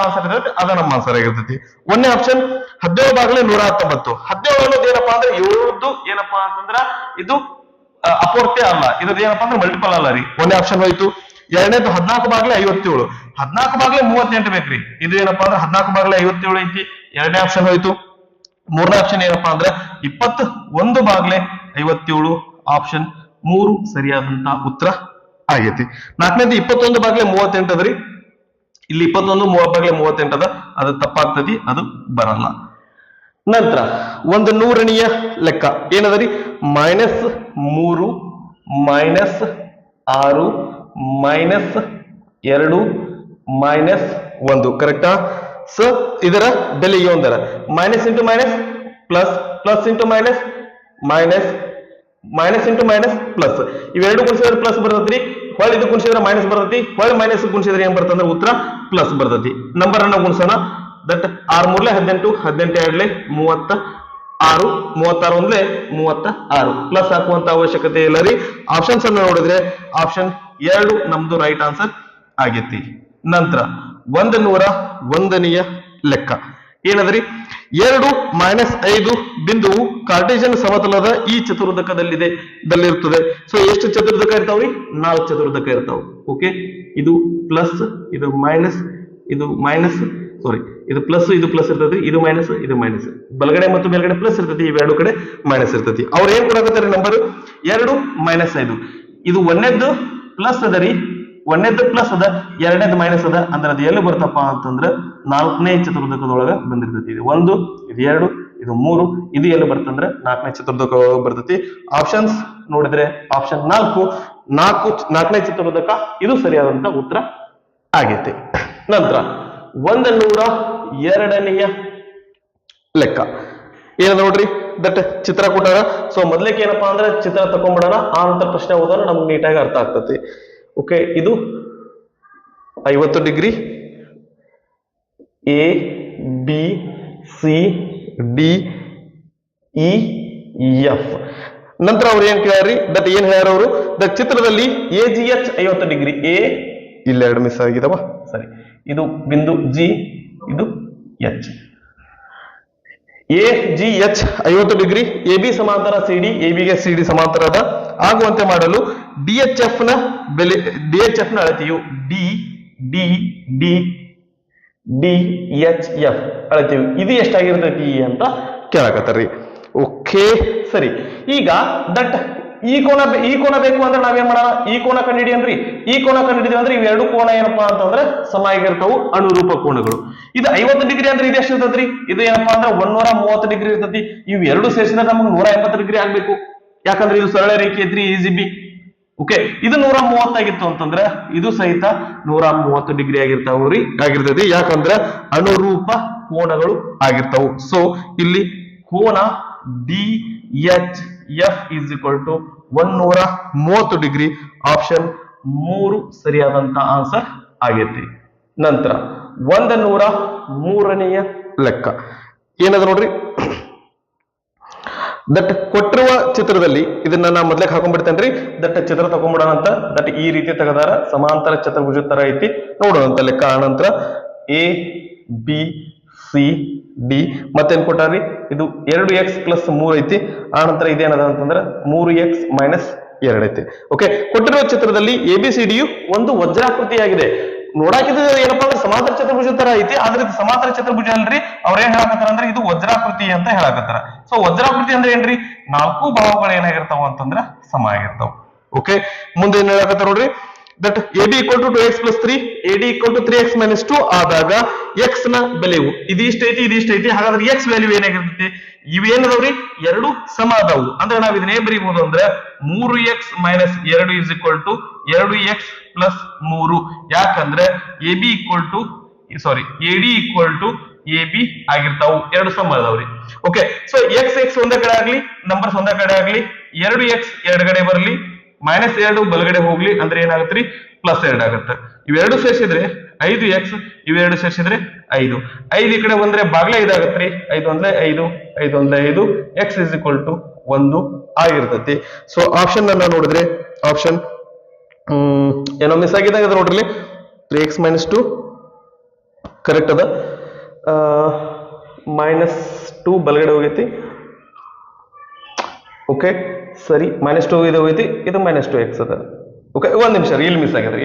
ಆನ್ಸರ್ ಇರ್ತೈತಿ ಅದ ನಮ್ಮ ಆನ್ಸರ್ ಆಗಿರ್ತೈತಿ. ಒಂದನೇ ಆಪ್ಷನ್ 17 119. 17 ಅನ್ನೋದು ಏನಪ್ಪಾ ಅಂದ್ರೆ 7 ಏನಪ್ಪಾ ಅಂತಂದ್ರ ಇದು ಅಪೂರ್ತಿ ಅಲ್ಲ, ಇದ್ರದ್ದು ಏನಪ್ಪಾ ಅಂದ್ರೆ ಮಲ್ಟಿಪಲ್ ಅಲ್ಲ ರೀ. ಒಂದೇ ಆಪ್ಷನ್ ಹೋಯ್ತು. ಎರಡನೇದು 14 57. 14 38 ಬೇಕ್ರಿ. ಇದು ಏನಪ್ಪಾ ಅಂದ್ರೆ 14 57 ಐತಿ. ಎರಡನೇ ಆಪ್ಷನ್ ಹೋಯ್ತು. ಮೂರನೇ ಆಪ್ಷನ್ ಏನಪ್ಪಾ ಅಂದ್ರೆ 21 57. ಆಪ್ಷನ್ 3 ಸರಿಯಾದಂತ ಉತ್ತರ ಆಗೈತಿ. ನಾಲ್ಕನೇದು 21 38 ಅದ್ರಿ. ಇಲ್ಲಿ 21 38 ಅದ, ಅದು ತಪ್ಪಾಗ್ತತಿ, ಅದು ಬರಲ್ಲ. ನಂತರ 100ನೆಯ ಲೆಕ್ಕ ಏನದರಿ. -3 -6 -2 -1 ಕರೆಕ್ಟಾ. ಸೊ ಇದರ ಬೆಲೆ ಒಂದರ minus into minus plus, plus into minus minus, minus into minus plus. ಇವೆರಡು ಗುಣಿಸಿದ್ರೆ ಪ್ಲಸ್ ಬರ್ತೈತಿ. ಹೊಳ್ಳಿ ಇದು ಗುಣಿಸಿದ್ರೆ ಮೈನಸ್ ಬರ್ತೈತಿ. ಹೊಳ್ಳಿ ಮೈನಸ್ ಗುಣಿಸಿದ್ರೆ ಏನ್ ಬರ್ತಂದ್ರೆ ಉತ್ತರ ಪ್ಲಸ್ ಬರ್ತೈತಿ. ನಂಬರ್ ಅನ್ನ ಗುಣಿಸೋಣ. ದಟ್ 6 3 18 18 2 36 36 1 36 ಪ್ಲಸ್ ಹಾಕುವಂತ ಅವಶ್ಯಕತೆ ಇಲ್ಲ ರೀ. ಆಪ್ಷನ್ಸ್ ಅನ್ನ ನೋಡಿದ್ರೆ ಆಪ್ಷನ್ 2 ನಮ್ದು ರೈಟ್ ಆನ್ಸರ್ ಆಗೈತಿ. ನಂತರ 101ನೆಯ ಲೆಕ್ಕ ಏನದ್ರಿ. 2 -5 ಬಿಂದುವು ಕಾರ್ಟೇಸಿಯನ್ ಸಮತಲದ ಈ ಚತುರ್ಭುಜದಲ್ಲಿರುತ್ತದೆ. ಸೊ ಎಷ್ಟು ಚತುರ್ಭುಜ ಇರ್ತಾವ್ರಿ? 4 ಚತುರ್ಭುಜ ಇರ್ತಾವ. ಓಕೆ, ಇದು ಪ್ಲಸ್, ಇದು ಮೈನಸ್, ಇದು ಮೈನಸ್, ಸಾರಿ ಇದು ಪ್ಲಸ್, ಇದು ಪ್ಲಸ್ ಇರ್ತೈತಿ, ಇದು ಮೈನಸ್, ಇದು ಮೈನಸ್. ಬಲಗಡೆ ಮತ್ತು ಮೇಲ್ಗಡೆ ಪ್ಲಸ್ ಇರ್ತೈತಿ, ಇವೆರಡು ಕಡೆ ಮೈನಸ್ ಇರ್ತೈತಿ. ಅವ್ರು ಏನ್ ಕೊಡಕತ್ತಾರೆ ನಂಬರ್ 2 -5. ಇದು ಒಂದೇದ್ದು ಪ್ಲಸ್ ಅದ ರೀ, ಒಂದೇದ್ದು ಪ್ಲಸ್ ಅದ, ಎರಡನೇದು ಮೈನಸ್ ಅದ. ಅಂದ್ರೆ ಅದು ಎಲ್ಲಿ ಬರ್ತಪ್ಪ ಅಂತಂದ್ರೆ 4ನೇ ಚತುರ್ಭುಜದೊಳಗ ಬಂದಿರ್ತೈತಿ. ಇದು 1, ಇದು 2, ಇದು 3, ಇದು ಎಲ್ಲಿ ಬರ್ತಂದ್ರೆ 4ನೇ ಚತುರ್ಭುಜದೊಳಗ ಬರ್ತೈತಿ. ಆಪ್ಷನ್ಸ್ ನೋಡಿದ್ರೆ ಆಪ್ಷನ್ 4ನೇ ಚತುರ್ಭುಜ ಇದು ಸರಿಯಾದಂತ ಉತ್ತರ ಆಗೈತಿ. ನಂತರ 102ನೆಯ ಲೆಕ್ಕ ಏನದ ನೋಡ್ರಿ. ದಟ್ ಚಿತ್ರ ಕೊಟ್ಟಾರ. ಸೊ ಮೊದ್ಲೇಕ್ ಏನಪ್ಪಾ ಅಂದ್ರೆ ಚಿತ್ರ ತಕೊಂಡ್ಬಿಡೋಣ, ಆ ನಂತರ ಪ್ರಶ್ನೆ ಓದೋಣ, ನಮ್ಗೆ ನೀಟಾಗಿ ಅರ್ಥ ಆಗ್ತತಿ. ಓಕೆ, ಇದು 50 degree A B C D E F. ನಂತರ ಅವ್ರು ಏನ್ ಕೇಳ್ಯಾರಿ, ದಟ್ ಏನ್ ಹೇಳ್ಯಾರ ಅವರು, ದಟ್ ಚಿತ್ರದಲ್ಲಿ ಎ ಜಿ ಎಚ್ 50 ಡಿಗ್ರಿ, ಎ ಇಲ್ಲೆರಡು ಮಿಸ್ ಆಗಿದವ, ಸರಿ, ಇದು ಬಿಂದು ಜಿ, ಇದು H. A G H 50 degree, A B ಸಮಾಂತರ ಸಿ ಡಿ, ಎ ಬಿಗೆ ಸಿ ಡಿ ಸಮಾಂತರದ ಆಗುವಂತೆ ಮಾಡಲು ಡಿಎಚ್ಎಫ್ ನ ಬೆಲೆ, ಡಿಎಚ್ಎಫ್ ನ ಅಳತೆಯು D D D D H F ಅಳತೆಯು ಇದು ಎಷ್ಟಾಗಿರ್ತೈತಿ ಅಂತ ಕೇಳಕತ್ತಾರ್ರಿ. ಓಕೆ ಸರಿ. ಈಗ ದಟ್ ಈ ಕೋನ ಬೇಕು ಅಂದ್ರೆ ನಾವೇನ್ ಮಾಡೋಣ, ಈ ಕೋನ ಕಂಡಿಡಿಯನ್ರಿ. ಈ ಕೋನ ಕಂಡಿಡಿದ್ವಿ ಅಂದ್ರೆ ಇವೆರಡು ಕೋನ ಏನಪ್ಪಾ ಅಂತಂದ್ರೆ ಸಮ ಆಗಿರ್ತಾವು, ಅನುರೂಪ ಕೋನಗಳು. ಇದು 50 ಡಿಗ್ರಿ ಅಂದ್ರೆ ಇದು ಎಷ್ಟು ಇರ್ತೈತ್ರಿ, ಇದು ಏನಪ್ಪಾ ಅಂದ್ರೆ 130 ಡಿಗ್ರಿ ಇರ್ತೈತಿ. ಇವು ಎರಡು ಸೇರಿಸಿದ್ರೆ ನಮ್ಗೆ 180 ಡಿಗ್ರಿ ಆಗ್ಬೇಕು, ಯಾಕಂದ್ರೆ ಇದು ಸರಳ ರೇಖೆ ಇದ್ರಿ, ಈಸಿ ಬಿ. ಓಕೆ, ಇದು 130 ಆಗಿತ್ತು ಅಂತಂದ್ರೆ ಇದು ಸಹಿತ 130 ಡಿಗ್ರಿ ಆಗಿರ್ತೈತಿ, ಯಾಕಂದ್ರೆ ಅನುರೂಪ ಕೋನಗಳು ಆಗಿರ್ತಾವು. ಸೊ ಇಲ್ಲಿ ಕೋನ D H F is equal to 130 degree. Option 3 ಸರಿಯಾದಂತ ಆನ್ಸರ್ ಆಗೈತಿ. ನಂತರ 103ನೆಯ ಲೆಕ್ಕ ಏನದ ನೋಡ್ರಿ. ದಟ್ ಕೊಟ್ಟಿರುವ ಚಿತ್ರದಲ್ಲಿ ಇದನ್ನ ನಾ ಮೊದ್ಲೇ ಹಾಕೊಂಡ್ಬಿಡ್ತೇನ್ರಿ. ದಟ್ ಚಿತ್ರ ತಗೊಂಡ್ಬಿಡೋಣ ಅಂತ. ದಟ್ ಈ ರೀತಿ ತೆಗೆದಾರ ಸಮಾಂತರ ಚತುರ್ಭುಜ ತರ ಐತಿ, ನೋಡೋಣಂತ ಲೆಕ್ಕ. ಆನಂತರ ಎ ಬಿ ಸಿ ಡಿ ಮತ್ತೇನ್ ಕೊಟ್ಟಾರ್ರಿ, ಇದು 2x + 3 ಐತಿ. ಆನಂತರ ಇದೇನದ ಅಂತಂದ್ರೆ 3x - 2 ಐತಿ. ಓಕೆ, ಕೊಟ್ಟಿರುವ ಚಿತ್ರದಲ್ಲಿ ಎಬಿಸಿಡಿಯು ಒಂದು ವಜ್ರಾಕೃತಿಯಾಗಿದೆ. ನೋಡಾಕಿದ ಏನಪ್ಪಾ ಅಂದ್ರೆ ಸಮಾಂತರ ಚತುರ್ಭುಜ ತರ ಐತಿ, ಆದ್ರೆ ಇದು ಸಮಾಂತರ ಚತುರ್ಭುಜ ಅಲ್ರಿ. ಅವ್ರ ಏನ್ ಹೇಳಕತ್ತಾರ ಅಂದ್ರೆ ಇದು ವಜ್ರಾಕೃತಿ ಅಂತ ಹೇಳಕತ್ತಾರ. ಸೊ ವಜ್ರಾಕೃತಿ ಅಂದ್ರೆ ಏನ್ರಿ, 4 ಬಾಹುಗಳು ಏನಾಗಿರ್ತಾವ ಅಂತಂದ್ರ ಸಮ ಆಗಿರ್ತಾವ. ಓಕೆ, ಮುಂದೆ ಏನ್ ಹೇಳಕತ್ತಾರ ನೋಡ್ರಿ. That A B = 2x + 3, A D = 3x - 2 ಆದಾಗ ಎಕ್ಸ್ ನ ಬೆಲೆಯು ಇದಿಷ್ಟೈತಿ. ಹಾಗಾದ್ರೆ ಎಕ್ಸ್ ವ್ಯಾಲ್ಯೂ ಏನಾಗಿರ್ತೈತಿ, ಇವೇನದವ್ರಿ ಎರಡು ಸಮ ಅದಾವು ಅಂದ್ರೆ ನಾವ್ ಇದನ್ನ ಏನ್ ಬರೀಬಹುದು ಅಂದ್ರೆ 3x - 2 = 2x + 3. ಯಾಕಂದ್ರೆ ಎ ಡಿ ಎ ಬಿ ಆಗಿರ್ತಾವು, ಎರಡು ಸಮ ಅದಾವ್ರಿ. ಓಕೆ, ಸೊ ಎಕ್ಸ್ ಒಂದೇ ಕಡೆ ಆಗ್ಲಿ, ನಂಬರ್ಸ್ ಒಂದೇ ಕಡೆ ಆಗ್ಲಿ, 2x ಎಡಗಡೆ ಬರ್ಲಿ, -2 ಬಲಗಡೆ ಹೋಗ್ಲಿ, ಅಂದ್ರೆ ಏನಾಗತ್ರಿ +2 ಆಗತ್ತೆ. ಇವೆರಡು ಸೇರಿಸಿದ್ರೆ 5x, ಇವೆರಡು ಸೇರಿಸಿದ್ರೆ 5 ಈ ಕಡೆ ಬಂದ್ರೆ ಬಾಗ್ಲೆ 5 ಆಗತ್ರಿ. 5 × 5, 5 × 5, x = 1 ಆಗಿರ್ತತಿ. ಸೊ ಆಪ್ಷನ್ ಅನ್ನ ನೋಡಿದ್ರೆ ಆಪ್ಷನ್ ಏನೋ ಮಿಸ್ ಆಗಿದಾಗ ನೋಡ್ರಿ, 3x - 2 ಕರೆಕ್ಟ್ ಅದ. -2 ಬಲಗಡೆ ಹೋಗೈತಿ. ಓಕೆ ಸರಿ, -2 ಇದು ಹೋಗೈತಿ, ಇದು -2x ಅದ. ಓಕೆ, ಒಂದ್ ನಿಮಿಷ, ಇಲ್ಲಿ ಮಿಸ್ ಆಗಿದೆ.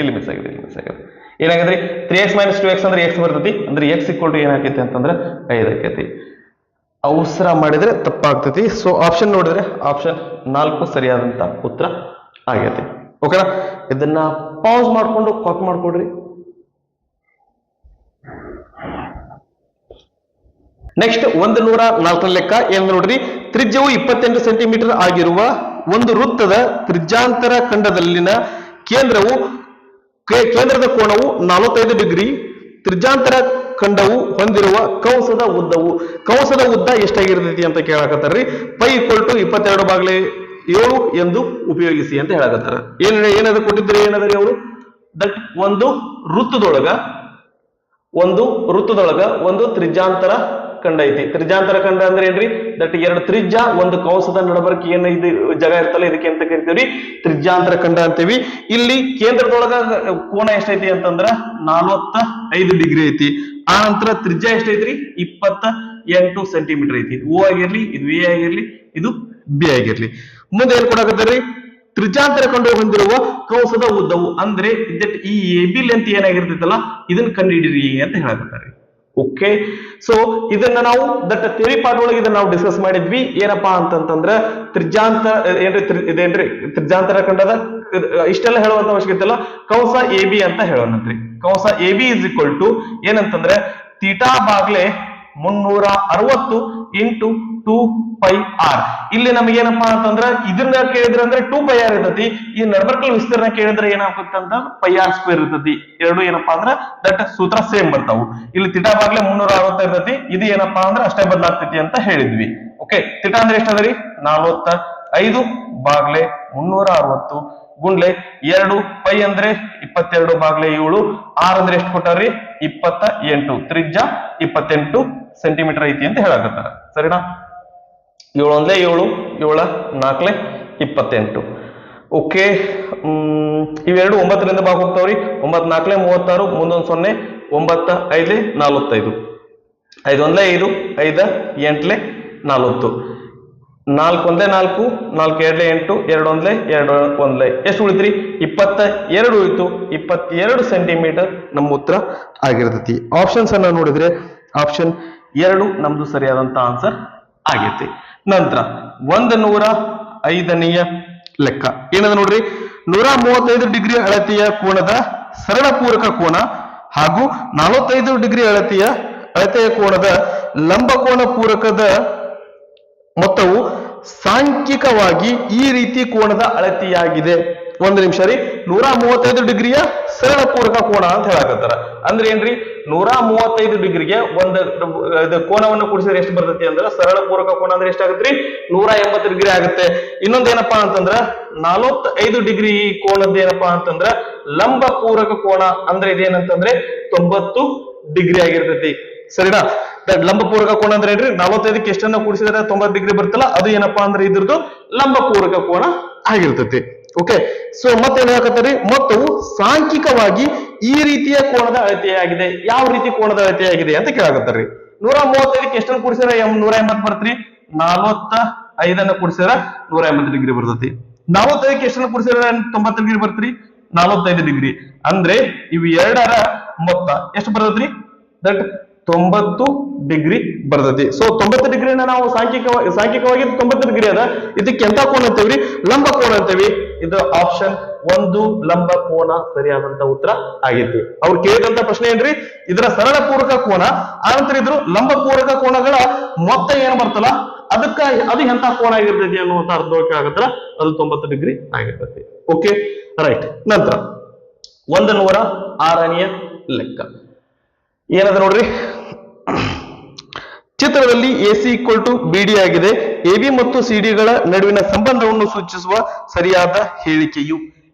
ಏನಾಗದ್ರಿ, 3x - 2x ಅಂದ್ರೆ x ಬರ್ತೈತಿ, ಅಂದ್ರೆ x = ಏನಾಕೈತಿ ಅಂತಂದ್ರೆ 5 ಆಕೈತಿ. ಅವಸರ ಮಾಡಿದ್ರೆ ತಪ್ಪಾಗ್ತೈತಿ. ಸೊ ಆಪ್ಷನ್ ನೋಡಿದ್ರೆ ಆಪ್ಷನ್ 4 ಸರಿಯಾದಂತ ಉತ್ತರ ಆಗೈತಿ. ಓಕೆನಾ, ಇದನ್ನ ಪಾಸ್ ಮಾಡ್ಕೊಂಡು ಕಾಪಿ ಮಾಡ್ಕೊಡ್ರಿ. ನೆಕ್ಸ್ಟ್ 104ನೇ ಲೆಕ್ಕ ಏನ್ ನೋಡ್ರಿ. ತ್ರಿಜ್ಯವು 28 ಸೆಂಟಿಮೀಟರ್ ಆಗಿರುವ ಒಂದು ವೃತ್ತದ ತ್ರಿಜ್ಯಾಂತರ ಖಂಡದಲ್ಲಿನ ಕೇಂದ್ರದ ಕೋನವು 45 ಡಿಗ್ರಿ. ತ್ರಿಜ್ಯಾಂತರ ಖಂಡವು ಹೊಂದಿರುವ ಕಂಸದ ಉದ್ದ ಎಷ್ಟಾಗಿರ್ತೈತಿ ಅಂತ ಕೇಳಕತ್ತಾರ್ರಿ. π = 22/7 ಎಂದು ಉಪಯೋಗಿಸಿ ಅಂತ ಹೇಳಕತ್ತಾರ. ಏನದ ಕೊಟ್ಟಿದ್ರಿ, ಏನದ್ರಿ ಅವರು, ದಟ್ ಒಂದು ವೃತ್ತದೊಳಗ ಒಂದು ತ್ರಿಜ್ಯಾಂತರ ಖಂಡ ಐತಿ. ತ್ರಿಜ್ಯಾಂತರ ಖಂಡ ಅಂದ್ರೆ ಏನ್ರಿ, ದಟ್ ಎರಡು ತ್ರಿಜ್ಯ ಒಂದು ಕಂಸದ ನಡಬರ್ಕ್ ಏನ್ ಇದು ಜಾಗ ಇರ್ತಲ್ಲ, ಇದಕ್ಕೆ ಅಂತ ಕರಿತೀವ್ರಿ ತ್ರಿಜ್ಯಾಂತರ ಖಂಡ ಅಂತೀವಿ. ಇಲ್ಲಿ ಕೇಂದ್ರದೊಳಗ ಕೋನ ಎಷ್ಟೈತಿ ಅಂತಂದ್ರ 45 ಡಿಗ್ರಿ ಐತಿ. ಆ ನಂತರ ತ್ರಿಜ್ಯ ಎಷ್ಟೈತ್ರಿ, 28 ಸೆಂಟಿಮೀಟರ್ ಐತಿ. ಓ ಆಗಿರ್ಲಿ, ಇದು ಎ ಆಗಿರ್ಲಿ, ಇದು ಬಿ ಆಗಿರ್ಲಿ. ಮುಂದೆ ಏನ್ ಕೊಡಾಕತ್ತಾರ್ರಿ, ತ್ರಿಜ್ಯಾಂತರ ಖಂಡ ಹೊಂದಿರುವ ಕಂಸದ ಉದ್ದವು ಅಂದ್ರೆ ಈ ಎ ಬಿ ಲೆಂತ್ ಏನಾಗಿರ್ತೈತಲ್ಲ ಇದನ್ನ ಕಂಡುಹಿಡಿರಿ ಅಂತ ಹೇಳಕತ್ತಾರೆ. ಓಕೆ, ಸೊ ಇದನ್ನ ನಾವು ದಟ್ ಥಿಯರಿ ಪಾರ್ಟ್ ಒಳಗೆ ಇದನ್ನ ನಾವು ಡಿಸ್ಕಸ್ ಮಾಡಿದ್ವಿ. ಏನಪ್ಪಾ ಅಂತಂದ್ರೆ ತ್ರಿಜ್ಯಾಂತರ ಖಂಡದ ಇಷ್ಟೆಲ್ಲ ಹೇಳುವಂತ ಅವಶ್ಯಕತೆ ಇಲ್ಲ. ಕಂಸ ಎ ಬಿ ಅಂತ ಹೇಳೋಣಂತ್ರಿ. ಕಂಸ ಎ ಬಿ = ಏನಂತಂದ್ರೆ θ/360 × 2πr. ಇಲ್ಲಿ ನಮಗೇನಪ್ಪಾ ಅಂತಂದ್ರ ಇದನ್ನ ಕೇಳಿದ್ರೆ ಅಂದ್ರೆ 2πr ಇರ್ತತಿ. ಈ ನಡಬರ್ಕಲ್ ವಿಸ್ತೀರ್ಣ ಕೇಳಿದ್ರೆ ಏನಾಗುತ್ತೆ ಅಂತ πr² ಇರ್ತತಿ. ಎರಡು ಏನಪ್ಪಾ ಅಂದ್ರ ದಟ್ ಸೂತ್ರ ಸೇಮ್ ಬರ್ತಾವು. ಇಲ್ಲಿ θ/360 ಇರ್ತತಿ. ಇದು ಏನಪ್ಪಾ ಅಂದ್ರೆ ಅಷ್ಟೇ ಬದಲಾಗ್ತೈತಿ ಅಂತ ಹೇಳಿದ್ವಿ. ಓಕೆ, θ ಅಂದ್ರೆ ಎಷ್ಟದರಿ, 45/360 ಗುಂಡ್ಲೆ 2, π ಅಂದ್ರೆ 22/7, r ಅಂದ್ರೆ ಎಷ್ಟು ಕೊಟ್ಟಾರ್ರಿ, 28. ತ್ರಿಜ್ಯ 28 ಸೆಂಟಿಮೀಟರ್ ಐತಿ ಅಂತ ಹೇಳಕತ್ತಾರ. ಸರಿನಾ, 7 × 7, 7 × 4 28. ಓಕೆ, ಇವೆರಡು 9ರಿಂದ ಭಾಗ ಹೋಗ್ತಾವ್ರಿ. 9 × 4 36, ಮುಂದೊಂದು 0, 9 5 45, 5 1 5, 5 8 40, 4 1 4, 4 2 8, 2 1 2 1 ಎಷ್ಟು ಉಳಿತ್ರಿ? 22 ಉಳಿತು. 22 ಸೆಂಟಿಮೀಟರ್ ನಮ್ಮ ಉತ್ತರ ಆಗಿರ್ತೈತಿ. ಆಪ್ಷನ್ಸ್ ಅನ್ನ ನೋಡಿದ್ರೆ ಆಪ್ಷನ್ 2 ನಮ್ದು ಸರಿಯಾದಂತ ಆನ್ಸರ್ ಆಗೈತಿ. ನಂತರ 105ನೆಯ ಲೆಕ್ಕ ಏನದ ನೋಡ್ರಿ, 135 ಡಿಗ್ರಿ ಅಳತೆಯ ಕೋನದ ಸರಳ ಪೂರಕ ಕೋನ ಹಾಗೂ 45 ಡಿಗ್ರಿ ಅಳತೆಯ ಕೋನದ ಲಂಬ ಕೋನ ಪೂರಕದ ಮೊತ್ತವು ಸಾಂಖ್ಯಿಕವಾಗಿ ಈ ರೀತಿ ಕೋನದ ಅಳತೆಯಾಗಿದೆ. ಒಂದು ನಿಮಿಷ ರೀ, 135 ಡಿಗ್ರಿಯ ಸರಳ ಪೂರಕ ಕೋನ ಅಂತ ಹೇಳಕತ್ತಾರ. ಅಂದ್ರೆ ಏನ್ರಿ, 135 ಡಿಗ್ರಿಗೆ ಒಂದು ಕೋನವನ್ನು ಕೂಡಿಸಿದ್ರೆ ಎಷ್ಟು ಬರ್ತೈತಿ ಅಂದ್ರೆ, ಸರಳ ಪೂರಕ ಕೋನ ಅಂದ್ರೆ ಎಷ್ಟಾಗತ್ರಿ? 180 ಡಿಗ್ರಿ ಆಗುತ್ತೆ. ಇನ್ನೊಂದೇನಪ್ಪಾ ಅಂತಂದ್ರ 45 ಡಿಗ್ರಿ ಕೋನದ ಏನಪ್ಪಾ ಅಂತಂದ್ರ ಲಂಬ ಪೂರಕ ಕೋನ ಅಂದ್ರೆ ಇದೇನಂತಂದ್ರೆ 90 ಡಿಗ್ರಿ ಆಗಿರ್ತೈತಿ. ಸರಿನಾ? ಲಂಬ ಪೂರಕ ಕೋನ ಅಂದ್ರೆ ಏನ್ರಿ, 45ಕ್ಕೆ ಎಷ್ಟನ್ನ ಕೂಡಿಸಿದ್ರೆ 90 ಡಿಗ್ರಿ ಬರ್ತಲ್ಲ, ಅದು ಏನಪ್ಪಾ ಅಂದ್ರೆ ಇದ್ರದ್ದು ಲಂಬ ಪೂರಕ ಕೋನ ಆಗಿರ್ತೈತಿ. ಓಕೆ, ಸೊ ಮತ್ತೇನ್ ಹೇಳಕತ್ತಾರೆ, ಮೊತ್ತವು ಸಾಂಖ್ಯಿಕವಾಗಿ ಈ ರೀತಿಯ ಕೋನದ ಅಳತೆಯಾಗಿದೆ. ಯಾವ ರೀತಿ ಕೋನದ ಅಳತೆಯಾಗಿದೆ ಅಂತ ಕೇಳಕತ್ತಾರ್ರಿ. 135ಕ್ಕೆ ಎಷ್ಟನ್ನು ಕೂಡಿಸಿದ್ರೆ 180 ಬರ್ತ್ರಿ, 45 ಕೂಡಿಸಿದ್ರೆ 180 ಡಿಗ್ರಿ ಬರ್ತೈತಿ. 45ಕ್ಕೆ ಎಷ್ಟನ್ನು ಕೂಡಿಸಿದ್ರೆ 90 ಡಿಗ್ರಿ ಬರ್ತ್ರಿ, 45 ಡಿಗ್ರಿ. ಅಂದ್ರೆ ಇವು ಎರಡರ ಮೊತ್ತ ಎಷ್ಟು ಬರ್ತೈತ್ರಿ? ದಟ್ 90 ಡಿಗ್ರಿ ಬರ್ತೈತಿ. ಸೊ 90 ಡಿಗ್ರಿನ ನಾವು ಸಾಂಖ್ಯಿಕವಾಗಿ 90 ಡಿಗ್ರಿ ಅದ, ಇದಕ್ಕೆ ಎಂತ ಕೋನ ಅಂತೇವ್ರಿ? ಲಂಬ ಕೋನ ಅಂತೇವಿ. ಇದು ಆಪ್ಷನ್ 1 ಲಂಬ ಕೋನ ಸರಿಯಾದಂತ ಉತ್ತರ ಆಗೈತಿ. ಅವ್ರು ಕೇಳಿದಂತ ಪ್ರಶ್ನೆ ಏನ್ರಿ, ಇದರ ಸರಳ ಪೂರಕ ಕೋನ ಆನಂತರ ಇದ್ರು ಲಂಬ ಪೂರಕ ಕೋನಗಳ ಮೊತ್ತ ಏನ್ ಬರ್ತಲ್ಲ ಅದಕ್ಕ ಅದು ಎಂತ ಕೋನ ಆಗಿರ್ತೈತಿ ಅನ್ನುವಂತ ಅರ್ಥಕ್ಕೆ ಆಗತ್ರ, ಅದು 90 ಡಿಗ್ರಿ ಆಗಿರ್ತೈತಿ. Okay, right. ನಂತರ 106ನೆಯ ಲೆಕ್ಕ ಏನದ ನೋಡ್ರಿ, ಚಿತ್ರದಲ್ಲಿ AC BD ಆಗಿದೆ. AB ಮತ್ತು CD ಗಳ ನಡುವಿನ ಸಂಬಂಧವನ್ನು ಸೂಚಿಸುವ ಸರಿಯಾದ ಹೇಳಿಕೆಯು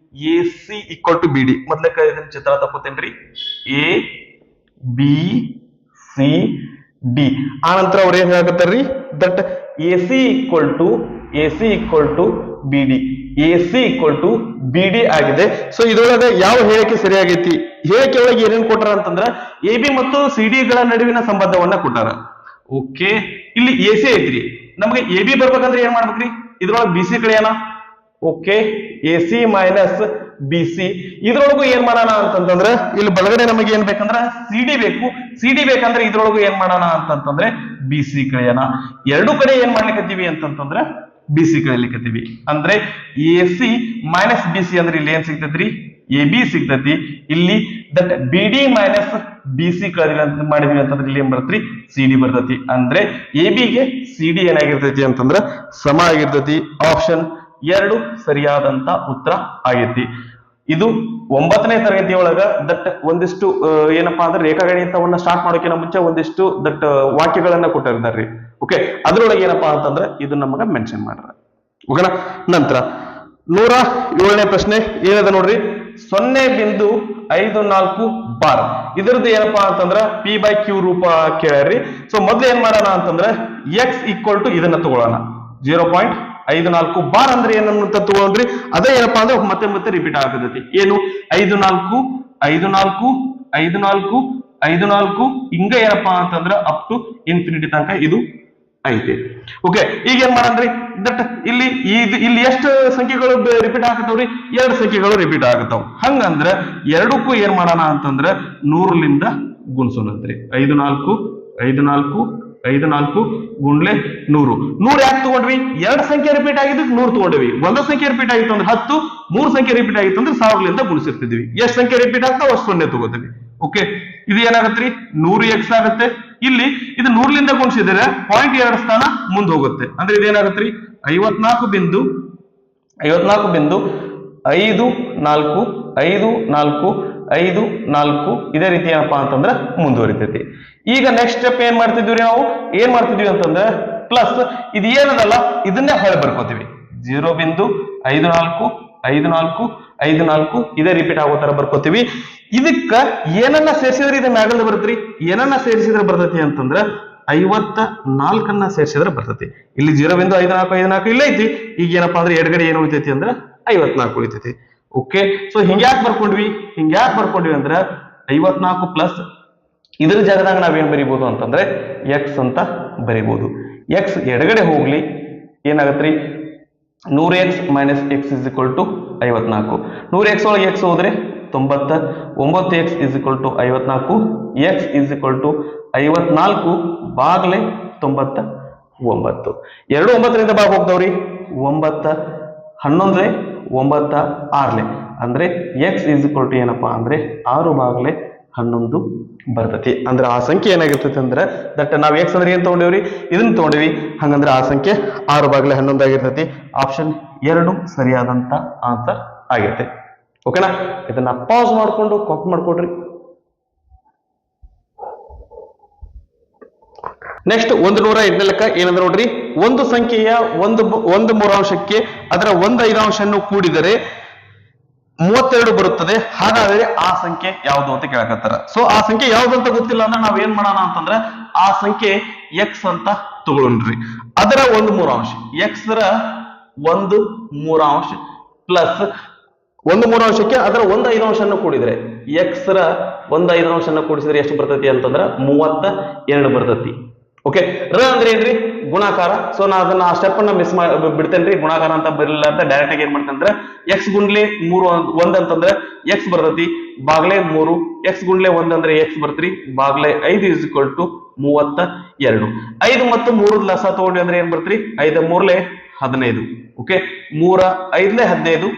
AC BD. ಮೊದಲಕ್ಕೆ ಇದನ್ನ ಚಿತ್ರ ತಗೋತೇನ್ರಿ, ABCD. ಆನಂತರ ಅವ್ರು ಏನ್ ಹೇಳಕತ್ತಾರ್ರಿ, that AC BD, AC BD ಆಗಿದೆ. ಸೊ ಇದರೊಳಗ ಯಾವ ಹೇಳಿಕೆ ಸರಿಯಾಗೈತಿ? ಹೇಳಿಕೆ ಒಳಗೆ ಏನೇನ್ ಕೊಟ್ಟಾರ ಅಂತಂದ್ರ AB ಮತ್ತು CD ಗಳ ನಡುವಿನ ಸಂಬಂಧವನ್ನ ಕೊಟ್ಟಾರ. ಓಕೆ, ಇಲ್ಲಿ AC ಐತ್ರಿ, ನಮಗೆ AB ಬರ್ಬೇಕಂದ್ರೆ ಏನ್ ಮಾಡ್ಬೇಕ್ರಿ? ಇದ್ರೊಳಗೆ BC ಕಳೆಯೋಣ. Okay, AC minus BC. ಇದ್ರೊಳಗು ಏನ್ ಮಾಡೋಣ ಅಂತಂದ್ರೆ, ಇಲ್ಲಿ ಬಲಗಡೆ ನಮಗೆ ಏನ್ ಬೇಕಂದ್ರೆ CD ಬೇಕು. CD ಬೇಕಂದ್ರೆ ಇದ್ರೊಳಗು ಏನ್ ಮಾಡೋಣ ಅಂತಂತಂದ್ರೆ BC ಕಳೆಯೋಣ. ಎರಡು ಕಡೆ ಏನ್ ಮಾಡ್ಲಿಕ್ಕತ್ತೀವಿ ಅಂತಂತಂದ್ರೆ BC ಕಳಿಲಿಕ್ಕತ್ತೀವಿ. ಅಂದ್ರೆ AC ಮೈನಸ್ BC ಅಂದ್ರೆ ಇಲ್ಲಿ ಏನ್ ಸಿಗ್ತೈತ್ರಿ? AB ಸಿಗ್ತೈತಿ. ಇಲ್ಲಿ ದಟ್ BD ಮೈನಸ್ BC ಮಾಡಿದ್ವಿ ಅಂತಂದ್ರೆ ಇಲ್ಲಿ ಏನ್ ಬರ್ತೈತಿ? CD ಬರ್ತೈತಿ. ಅಂದ್ರೆ AB ಗೆ CD ಏನಾಗಿರ್ತೈತಿ ಅಂತಂದ್ರ ಸಮ ಆಗಿರ್ತೈತಿ. ಆಪ್ಷನ್ 2 ಸರಿಯಾದಂತ ಉತ್ತರ ಆಗೈತಿ. ಇದು 9ನೇ ತರಗತಿಯೊಳಗ ದಟ್ ಒಂದಿಷ್ಟು ಏನಪ್ಪಾ ಅಂದ್ರೆ ರೇಖಾಗಣಿತವನ್ನ ಸ್ಟಾರ್ಟ್ ಮಾಡೋಕಿನ ಮುಂಚೆ ಒಂದಿಷ್ಟು ದಟ್ ವಾಕ್ಯಗಳನ್ನ ಕೊಟ್ಟಿರ್ತಾರ್ರಿ. ಓಕೆ, ಅದ್ರೊಳಗೆ ಏನಪ್ಪಾ ಅಂತಂದ್ರೆ ಇದು ನಮಗ ಮೆನ್ಷನ್ ಮಾಡ್ರ. ಓಕೆನಾ? ನಂತರ 107ನೇ ಪ್ರಶ್ನೆ ಏನದ ನೋಡ್ರಿ, 0.54 ಬಾರ್. ಇದ್ರದ್ದು ಏನಪ್ಪಾ ಅಂತಂದ್ರ P/Q ರೂಪ ಕೇಳ್ರಿ. ಸೊ ಮೊದ್ಲು ಏನ್ ಮಾಡೋಣ ಅಂತಂದ್ರೆ X ಇದನ್ನ ತಗೊಳ್ಳೋಣ. 0.54 ಬಾರ್ ಅಂದ್ರೆ ಏನಂತ ತಗೊಂಡ್ರಿ, ಅದೇ ಏನಪ್ಪಾ ಅಂದ್ರೆ ಮತ್ತೆ ಮತ್ತೆ ರಿಪೀಟ್ ಆಗ್ತೈತಿ. ಏನು? 54 54 54 54 ಹಿಂಗ ಏನಪ್ಪಾ ಅಂತಂದ್ರ ಅಪ್ ಟು ಇನ್ಫಿನಿಟಿ ತನಕ ಇದು ಐತಿ. ಓಕೆ, ಈಗ ಏನ್ ಮಾಡಂದ್ರಿ, ದಟ್ ಇಲ್ಲಿ ಎಷ್ಟು ಸಂಖ್ಯೆಗಳು ರಿಪೀಟ್ ಆಗತ್ತವ್ರಿ? 2 ಸಂಖ್ಯೆಗಳು ರಿಪೀಟ್ ಆಗತ್ತಾವ. ಹಂಗಂದ್ರ ಎರಡಕ್ಕೂ ಏನ್ ಮಾಡೋಣ ಅಂತಂದ್ರ 100ಲಿಂದ ಗುಣಿಸೋಣಂತ್ರಿ. 54 54 54 ಗುಂಡ್ಲೆ 100. 100 ಯಾಕೆ ತಗೊಂಡ್ವಿ? 2 ಸಂಖ್ಯೆ ರಿಪೀಟ್ ಆಗಿದ್ದಕ್ಕೆ 100 ತಗೊಂಡ್ವಿ. ಒಂದು ಸಂಖ್ಯೆ ರಿಪೀಟ್ ಆಗಿತ್ತು ಅಂದ್ರೆ 10, 3 ಸಂಖ್ಯೆ ರಿಪೀಟ್ ಆಗಿತ್ತು ಅಂದ್ರೆ 1000ಲಿಂದ ಗುಣಿಸಿರ್ತಿದ್ವಿ. ಎಷ್ಟು ಸಂಖ್ಯೆ ರಿಪೀಟ್ ಆಗ್ತಾವ ಅಷ್ಟು 0 ತಗೋತೀವಿ. ಓಕೆ, ಇದು ಏನಾಗತ್ರಿ? 100x ಆಗುತ್ತೆ. ಇಲ್ಲಿ ಇದು 100ಲಿಂದ ಗುಣಿಸಿದ್ರೆ 0.2 ಸ್ಥಾನ ಮುಂದೆ ಹೋಗುತ್ತೆ. ಅಂದ್ರೆ ಇದೇನಾಗತ್ರಿ? 54.54 54 ಇದೇ ರೀತಿ ಏನಪ್ಪಾ ಅಂತಂದ್ರೆ ಮುಂದುವರಿತೈತಿ. ಈಗ ನೆಕ್ಸ್ಟ್ ಸ್ಟೆಪ್ ಏನ್ ಮಾಡ್ತಿದ್ವಿ ನಾವು? ಏನ್ ಮಾಡ್ತಿದ್ವಿ ಅಂತಂದ್ರೆ ಪ್ಲಸ್ ಇದು ಏನದಲ್ಲ ಇದನ್ನೇ ಹೊಳೆ ಬರ್ಕೋತೀವಿ. 0.545454 ಇದೇ ರಿಪೀಟ್ ಆಗೋ ತರ ಬರ್ಕೋತೀವಿ. ಇದಕ್ಕ ಏನನ್ನ ಸೇರಿಸಿದ್ರೆ ಇದು ಮ್ಯಾಗಲ್ದ ಬರ್ತೈತಿ. ಏನನ್ನ ಸೇರಿಸಿದ್ರೆ ಬರ್ತೈತಿ ಅಂತಂದ್ರೆ 54 ಸೇರಿಸಿದ್ರೆ ಬರ್ತೈತಿ. ಇಲ್ಲಿ 0.5454 ಇಲ್ಲ ಐತಿ. ಈಗ ಏನಪ್ಪಾ ಅಂದ್ರೆ ಎಡಗಡೆ ಏನು ಉಳಿತೈತಿ ಅಂದ್ರೆ 54 ಉಳಿತೈತಿ. ಓಕೆ, ಸೊ ಹಿಂಗ್ಯಾಕ್ ಬರ್ಕೊಂಡ್ವಿ ಅಂದ್ರೆ 54 ಪ್ಲಸ್ ಇದ್ರ ಜಾಗದಾಗ ನಾವೇನ್ ಬರಿಬಹುದು ಅಂತಂದ್ರೆ ಎಕ್ಸ್ ಅಂತ ಬರಿಬಹುದು. ಎಕ್ಸ್ ಎಡಗಡೆ ಹೋಗ್ಲಿ ಏನಾಗತ್ರಿ 100x minus x is equal to 54. 100x ಒಳಗೆ ಎಕ್ಸ್ ಹೋದ್ರೆ 90, 9x is equal to 54, x is equal to 54 ಬಾಗ್ಲೆ 99. ಎರಡು 9ರಿಂದ ಬಾಗ್ ಹೋಗ್ತಾವ್ರಿ 9, 11, 9, 6 ಅಂದ್ರೆ ಎಕ್ಸ್ ಇಸ್ ಇಕ್ವಲ್ ಟು ಏನಪ್ಪಾ ಅಂದ್ರೆ 6 ಬಾಗ್ಲೆ 11 ಬರ್ತತಿ. ಅಂದ್ರೆ ಆ ಸಂಖ್ಯೆ ಏನಾಗಿರ್ತೈತಿ ಅಂದ್ರೆ ದಟ್ ನಾವ್ ಎಕ್ಸ್ ಅಂದ್ರೆ ಏನ್ ತಗೊಂಡೇವ್ರಿ ಇದನ್ನ ತಗೊಂಡಿವಿ, ಹಂಗಂದ್ರೆ ಆ ಸಂಖ್ಯೆ 6 ಬಾಗ್ಲೆ 11 ಆಗಿರ್ತೈತಿ. ಆಪ್ಷನ್ 2 ಸರಿಯಾದಂತ ಆನ್ಸರ್ ಆಗಿರ್ತೈತಿ. ಓಕೆನಾ, ಇದನ್ನ ಪಾಸ್ ಮಾಡ್ಕೊಂಡು ಕಾಪಿ ಮಾಡ್ಕೊಡ್ರಿ. ನೆಕ್ಸ್ಟ್ 108ನೇ ಲೆಕ್ಕ ಏನಂದ್ರೆ ನೋಡ್ರಿ, ಒಂದು ಸಂಖ್ಯೆಯ ಒಂದು ಮೂರಾಂಶಕ್ಕೆ ಅದರ 1/5 ಕೂಡಿದರೆ 32 ಬರುತ್ತದೆ, ಹಾಗಾದ್ರೆ ಆ ಸಂಖ್ಯೆ ಯಾವುದು ಅಂತ ಕೇಳಕತ್ತಾರ. ಸೊ ಆ ಸಂಖ್ಯೆ ಯಾವ್ದು ಅಂತ ಗೊತ್ತಿಲ್ಲ ಅಂದ್ರೆ ನಾವ್ ಏನ್ ಮಾಡೋಣ ಅಂತಂದ್ರೆ ಆ ಸಂಖ್ಯೆ ಎಕ್ಸ್ ಅಂತ ತಗೊಳ್ರಿ. ಅದರ 1/3 ಎಕ್ಸ್ ರ 1/3 ಪ್ಲಸ್ 1/3ಕ್ಕೆ ಅದರ 1/5 ಕೂಡಿದ್ರೆ ಎಕ್ಸ್ ರ 1/5 ಕೂಡಿಸಿದ್ರೆ ಎಷ್ಟು ಬರ್ತೈತಿ ಅಂತಂದ್ರ 32 ಬರ್ತೈತಿ. ಓಕೆ, ರ ಅಂದ್ರೆ ಏನ್ರಿ ಗುಣಾಕಾರ. ಸೊ ನಾ ಅದನ್ನ ಆ ಸ್ಟೆಪ್ ಅನ್ನ ಮಿಸ್ ಬಿಡ್ತೇನ್ರಿ, ಗುಣಾಕಾರ ಅಂತ ಬರಲಿಲ್ಲ ಅಂತ ಡೈರೆಕ್ಟ್ ಆಗಿ ಏನ್ ಮಾಡ್ತಂದ್ರೆ ಎಕ್ಸ್ ಗುಂಡ್ಲೆ 3 1 ಅಂತಂದ್ರೆ ಎಕ್ಸ್ ಬರ್ತೈತಿ ಬಾಗ್ಲೆ 3, ಎಕ್ಸ್ ಗುಂಡ್ಲೆ 1 ಅಂದ್ರೆ X ಬರ್ತ್ರಿ Baglay 5 is equal to 32. 5 ಮತ್ತು 3 ಲಸ ತಗೊಂಡ್ವಿ ಅಂದ್ರೆ ಏನ್ ಬರ್ತ್ರಿ 5 3 15. ಓಕೆ, 3 5 15,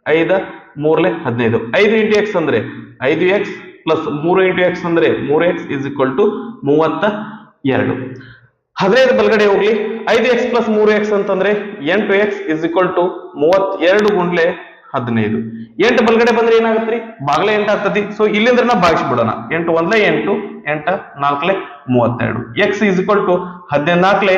5 3 15. 5 ಇಂಟು ಎಕ್ಸ್ ಅಂದ್ರೆ 5x ಪ್ಲಸ್ 3 ಇಂಟು ಎಕ್ಸ್ ಅಂದ್ರೆ 3x ಇಸ್ ಇಕ್ವಲ್ ಟು 32. 15 ಬಲ್ಗಡೆ ಹೋಗ್ಲಿ 5x ಪ್ಲಸ್ 3x ಅಂತಂದ್ರೆ 8x ಇಸ್ ಇಕ್ವಲ್ ಟು 32 ಗುಂಡ್ಲೆ 15. 8 ಬಲ್ಗಡೆ ಬಂದ್ರೆ ಏನಾಗತ್ರಿ ಬಾಗ್ಲೆ 8 ಆಗ್ತತಿ. ಸೊ ಇಲ್ಲಿಂದ್ರ ನಾ ಭಾಗಿಸ್ಬಿಡೋಣ. 8 1 8, 8 4 32. x ಇಸ್ ಇಕ್ವಲ್ ಟು 14